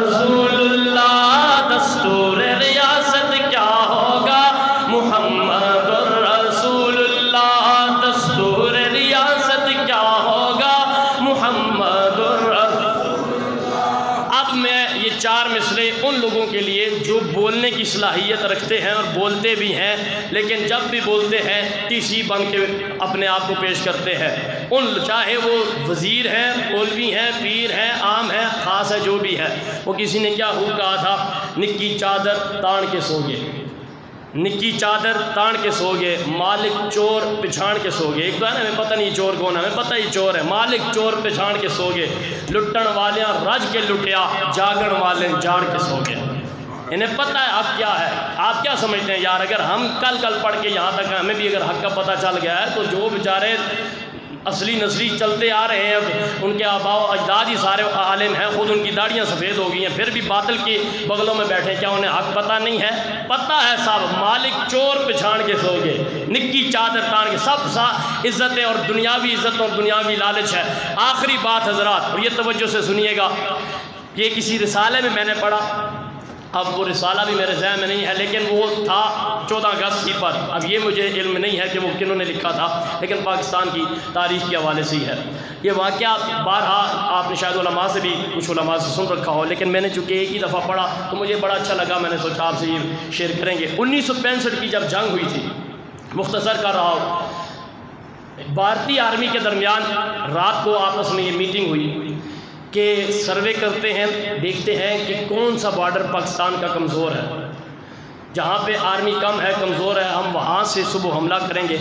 رسول اللہ. دستور ریاست کیا ہوگا؟ محمد رسول اللہ. دستور ریاست کیا ہوگا؟ محمد رسول اللہ. اب میں یہ 4 مصرے ان لوگوں کے لیے جو بولنے کی صلاحیت رکھتے ہیں اور بولتے بھی ہیں, لیکن جب بھی بولتے ہیں ٹی سی بن کے اپنے آپ کو پیش کرتے ہیں, ان چاہے وہ وزیر ہیں, مولوی ہیں, پیر ہیں, عام ہیں, خاص ہے, جو بھی ہے. وہ کسی نے کیا خوب کہا تھا, نکی چادر تان کے سو گئے. نکی چادر تان کے سو گئے، مالک چور پچھاڑ کے سو گئے۔ ایک تو ہے نا ہمیں پتہ نہیں چور کون ہے، ہمیں پتہ ہی چور ہے۔ مالک چور پچھاڑ کے سو گئے، لٹن والیاں رج کے لٹیا، جاگن والے جاڑ کے سو گئے۔ انہیں پتہ ہے حق کیا ہے۔ آپ کیا سمجھتے ہیں یار، اگر ہم کل پڑھ کے یہاں تک ہمیں بھی اگر حق کا پتہ چل گیا ہے تو جو بیچارے اصلی نسلی چلتے آ رہے ہیں، ان کے آباء و اجداد ہی سارے عالم ہیں، خود ان کی داڑیاں سفید ہو گئی ہیں، پھر بھی باطل کے بغلوں میں بیٹھے، کیا انہیں حق پتہ نہیں ہے؟ پتہ ہے صاحب۔ مالک چور پچھاڑ کے سو گئے، نکی چادر تان کے، سب عزتیں اور دنیاوی عزت اور دنیاوی لالچ ہے۔ آخری بات حضرات، اور یہ توجہ سے سنیے گا، یہ کسی رسالے میں نے پڑھا، اب وہ رسالہ بھی میرے ذہن میں نہیں ہے، لیکن وہ تھا 14 اگست کی پر، اب یہ مجھے علم نہیں ہے کہ وہ کنہوں نے لکھا تھا، لیکن پاکستان کی تاریخ کے حوالے سے ہی ہے یہ واقعہ۔ بارہا آپ نے شاید علماء سے بھی کچھ علماء سے سن رکھا ہو، لیکن میں نے چونکہ ایک ہی دفعہ پڑھا تو مجھے بڑا اچھا لگا، میں نے سوچا آپ سے یہ شیئر کریں گے۔ 1965 کی جب جنگ ہوئی تھی، مختصر کر رہا ہوں، بھارتی آرمی کے درمیان رات کو آپس میں یہ میٹنگ ہوئی کہ سروے کرتے ہیں، دیکھتے ہیں کہ کون سا بارڈر پاکستان کا کمزور ہے، جہاں پہ آرمی کم ہے، کمزور ہے، ہم وہاں سے صبح حملہ کریں گے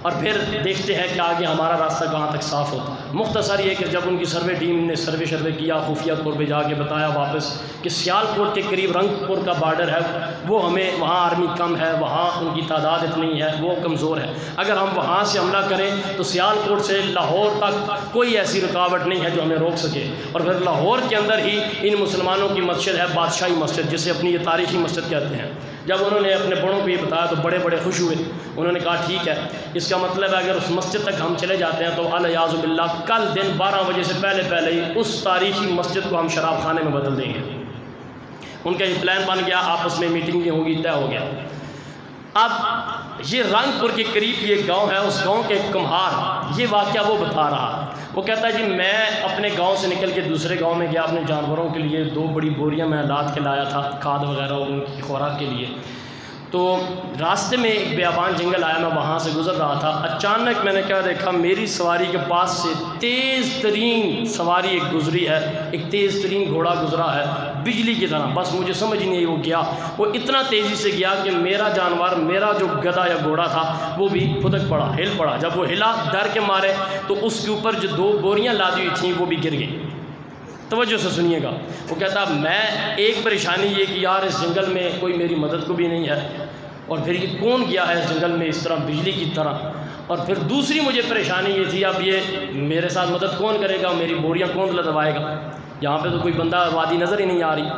اور پھر دیکھتے ہیں کہ آگے ہمارا راستہ کہاں تک صاف ہوتا ہے۔ مختصر یہ کہ جب ان کی سروے ٹیم نے سروے کیا، خفیہ طور پہ جا کے بتایا واپس کہ سیالکوٹ کے قریب رنگ پور کا بارڈر ہے، وہ ہمیں وہاں آرمی کم ہے، وہاں ان کی تعداد اتنی ہے، وہ کمزور ہے، اگر ہم وہاں سے حملہ کریں تو سیالکوٹ سے لاہور تک کوئی ایسی رکاوٹ نہیں ہے جو ہمیں روک سکے۔ اور پھر لاہور کے اندر ہی ان مسلمانوں کی مسجد ہے، بادشاہی مسجد، جسے اپنی یہ تاریخی مسجد کہتے ہیں۔ جب انہوں نے اپنے بڑوں کو یہ بتایا تو بڑے بڑے خوش ہوئے، انہوں نے کہا ٹھیک ہے، اس کا مطلب ہے اگر اس مسجد تک ہم چلے جاتے ہیں تو الیاذ باللہ کل دن 12 بجے سے پہلے ہی اس تاریخی مسجد کو ہم شراب خانے میں بدل دیں گے۔ ان کا یہ پلان بن گیا، آپس میں میٹنگ ہوگی، طے ہو گیا۔ اب یہ رنگ پور کے قریب یہ گاؤں ہے، اس گاؤں کے کمہار یہ واقعہ وہ بتا رہا، وہ کہتا ہے جی میں اپنے گاؤں سے نکل کے دوسرے گاؤں میں گیا، اپنے جانوروں کے لیے 2 بڑی بوریاں میں لاد کے لایا تھا، کھاد وغیرہ ان کی خوراک کے لیے۔ تو راستے میں ایک بیابان جنگل آیا، میں وہاں سے گزر رہا تھا، اچانک میں نے کیا دیکھا، میری سواری کے پاس سے تیز ترین سواری ایک گزری ہے، ایک تیز ترین گھوڑا گزرا ہے بجلی کی طرح، بس مجھے سمجھ نہیں آئی وہ گیا، وہ اتنا تیزی سے گیا کہ میرا جانور، میرا جو گدھا یا گھوڑا تھا وہ بھی پھدک پڑا، ہل پڑا۔ جب وہ ہلا ڈر کے مارے تو اس کے اوپر جو 2 بوریاں لادی ہوئی تھیں وہ بھی گر گئی۔ توجہ سے سنیے گا، وہ کہتا میں ایک پریشانی یہ کہ یار اس جنگل میں کوئی میری مدد کو بھی نہیں ہے، اور پھر یہ کون گیا ہے اس جنگل میں اس طرح بجلی کی طرح، اور پھر دوسری مجھے پریشانی یہ تھی اب یہ میرے ساتھ مدد کون کرے گا، میری بوریاں کون لدوائے گا، یہاں پہ تو کوئی بندہ وادی نظر ہی نہیں آ رہی۔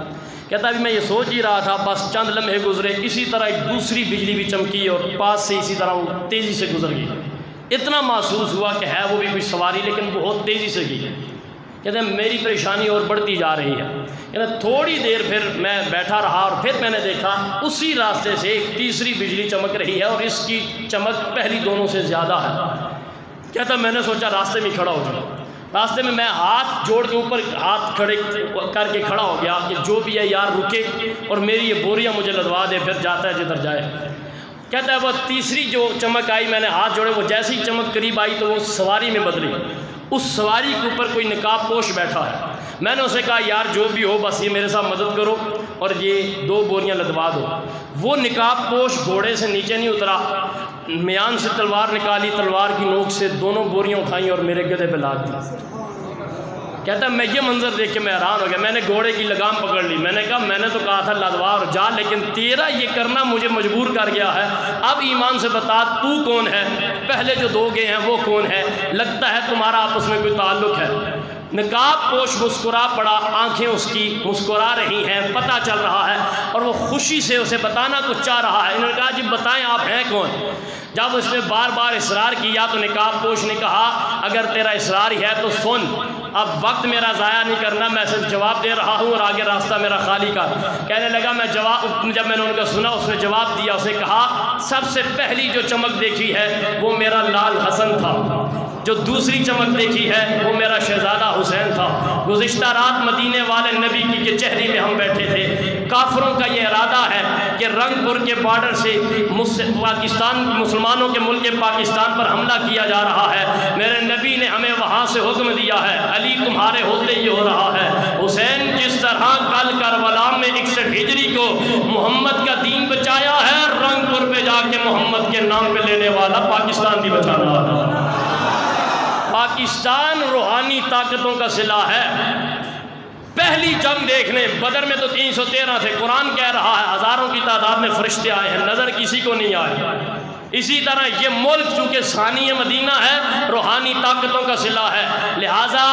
کہتا ابھی میں یہ سوچ ہی رہا تھا، بس چند لمحے گزرے، اسی طرح ایک دوسری بجلی بھی چمکی اور پاس سے اسی طرح وہ تیزی سے گزر گئی۔ اتنا محسوس ہوا کہ ہے وہ بھی کوئی سواری لیکن بہت تیزی سے گئی۔ کہتے ہیں میری پریشانی اور بڑھتی جا رہی ہے۔ کہتے تھوڑی دیر پھر میں بیٹھا رہا اور پھر میں نے دیکھا اسی راستے سے ایک تیسری بجلی چمک رہی ہے اور اس کی چمک پہلی دونوں سے زیادہ ہے۔ کہتا میں نے سوچا راستے میں کھڑا ہو جاؤں، راستے میں میں ہاتھ جوڑ کے اوپر ہاتھ کھڑے کر کے کھڑا ہو گیا کہ جو بھی ہے یار رکے اور میری یہ بوریاں مجھے لدوا دے، پھر جاتا ہے جدھر جائے۔ کہتا ہے وہ تیسری جو چمک آئی، میں نے ہاتھ جوڑے، وہ جیسی چمک قریب آئی تو وہ سواری میں بدلی، اس سواری کے اوپر کوئی نقاب پوش بیٹھا ہے۔ میں نے اسے کہا یار جو بھی ہو بس یہ میرے ساتھ مدد کرو اور یہ 2 بوریاں لدوا دو۔ وہ نقاب پوش گھوڑے سے نیچے نہیں اترا، میان سے تلوار نکالی، تلوار کی نوک سے 2 بوریاں اٹھائیں اور میرے گدھے پہ لاد دی۔ کہتا ہے میں یہ منظر دیکھ کے میں حیران ہو گیا، میں نے گھوڑے کی لگام پکڑ لی، میں نے کہا میں نے تو کہا تھا لدوا اور جا، لیکن تیرا یہ کرنا مجھے مجبور کر گیا ہے، اب ایمان سے بتا تو کون ہے، پہلے جو 2 گئے ہیں وہ کون ہے، لگتا ہے تمہارا آپس میں کوئی تعلق ہے۔ نقاب پوش مسکرا پڑا، آنکھیں اس کی مسکرا رہی ہیں، پتہ چل رہا ہے اور وہ خوشی سے اسے بتانا کچھ چاہ رہا ہے۔ انہوں نے کہا جی بتائیں آپ ہیں کون؟ جب اس نے بار بار اصرار کیا تو نقاب پوش نے کہا اگر تیرا اصرار ہی ہے تو سن، اب وقت میرا ضائع نہیں کرنا، میں صرف جواب دے رہا ہوں اور آگے راستہ میرا خالی کر۔ کہنے لگا میں جواب، جب میں نے ان کا سنا اس نے جواب دیا، اس نے کہا سب سے پہلی جو چمک دیکھی ہے وہ میرا لال حسن تھا، جو دوسری چمک دیکھی ہے وہ میرا شہزادہ حسین تھا۔ گزشتہ رات مدینے والے نبی کی کچہری میں ہم بیٹھے تھے، کافروں کا یہ ارادہ ہے کہ رنگ پور کے بارڈر سے پاکستان، مسلمانوں کے ملک پاکستان پر حملہ کیا جا رہا ہے، میرے نبی نے ہمیں وہاں سے حکم دیا ہے، علی تمہارے ہوتے ہی ہو رہا ہے۔ حسین جس طرح کل کربلا میں 61 ہجری کو محمد کا دین بچایا ہے، رنگ بچا کے محمد کے نام پہ لینے والا پاکستان بھی بچانا والا۔ پاکستان روحانی طاقتوں کا سلاح ہے۔ پہلی جنگ دیکھنے بدر میں تو 313 تھے، قرآن کہہ رہا ہے ہزاروں کی تعداد میں فرشتے آئے ہیں، نظر کسی کو نہیں آئے۔ اسی طرح یہ ملک چونکہ ثانی مدینہ ہے، روحانی طاقتوں کا سلاح ہے، لہٰذا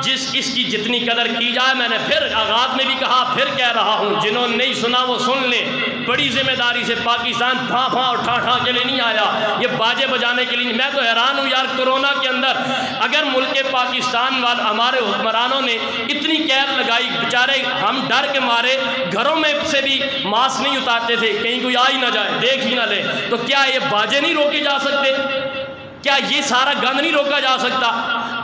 اس کی جتنی قدر کی جائے، میں نے پھر آغاز میں بھی کہا، پھر کہہ رہا ہوں، جنہوں نے نہیں سنا وہ سن لیں۔ بڑی ذمہ داری سے پاکستان پھاں پھاں اور ٹھاں ٹھاں کے لیے نہیں آیا، یہ باجے بجانے کے لیے نہیں۔ میں تو حیران ہوں یار، کرونا کے اندر اگر ملک پاکستان والے ہمارے حکمرانوں نے اتنی قید لگائی، بیچارے ہم ڈر کے مارے گھروں میں سے بھی ماسک نہیں اتارتے تھے، کہیں کوئی آ ہی نہ جائے، دیکھ ہی نہ لے، تو کیا یہ باجے نہیں روکے جا سکتے؟ کیا یہ سارا گند نہیں روکا جا سکتا؟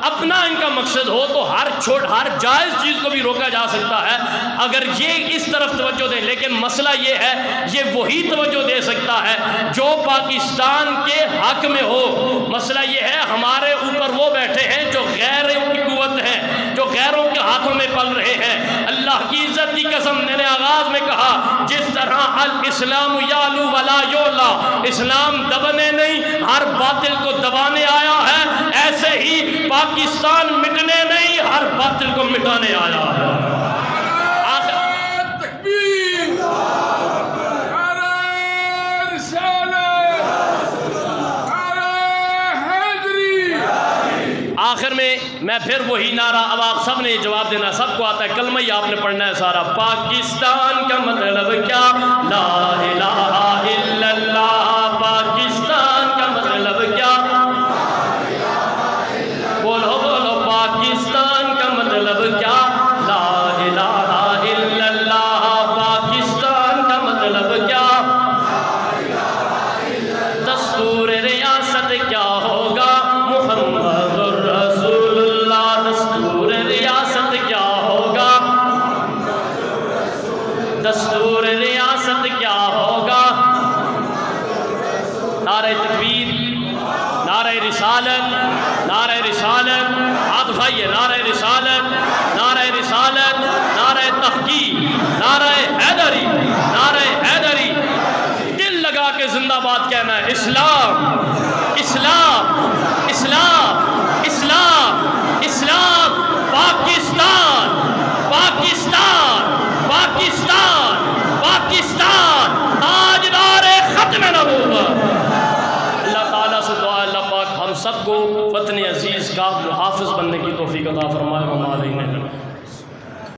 اپنا ان کا مقصد ہو تو ہر جائز چیز کو بھی روکا جا سکتا ہے اگر یہ اس طرف توجہ دیں۔ لیکن مسئلہ یہ ہے، یہ وہی توجہ دے سکتا ہے جو پاکستان کے حق میں ہو۔ مسئلہ یہ ہے ہمارے اوپر وہ بیٹھے ہیں جو غیروں کی قوت ہیں، جو غیروں کے ہاتھوں میں پل رہے ہیں۔ اللہ کی عزت کی قسم، میں نے آغاز میں کہا، جس طرح الاسلام یعلو ولا یعلا، اسلام دبنے نہیں ہر باطل کو دبانے آیا ہے، ایسے ہی پاکستان مٹنے نہیں ہر باطل کو مٹانے آیا ہے۔ آخر میں پھر وہی نعرہ، اب آپ سب نے جواب دینا، سب کو آتا ہے، کلمہ ہی آپ نے پڑھنا ہے سارا۔ پاکستان کا مطلب کیا؟ لا الہ الا اللہ۔ پاکستان کا مطلب کیا؟ بولو بولو، پاکستان کا مطلب کیا؟ لا الہ الا اللہ۔ پاکستان کا مطلب کیا؟ دستور ریاست کیا ہوگا؟ محمد الرسول اللہ۔ دستور ریاست کیا ہوگا؟ دستور ریاست کیا ہوگا؟ نعرہ تکبیر، نعرہ رسالت، نعرہ رسالت، ہاتھ اٹھائیے، نعرہ رسالت، نعرہ رسالت، نعرہ تحقیق، نعرہ حیدری، نعرہ حیدری۔ دل لگا کے زندہ باد کہنا ہے، اسلام، اسلام، اسلام، اسلام، اسلام، پاکستان، پاکستان، پاکستان، پاکستان، تاجدار ختم نبوت۔ اللہ تعالیٰ سے دعا، اللہ پاک ہم سب کو وطن عزیز کا محافظ بننے کی توفیق عطا فرمائے۔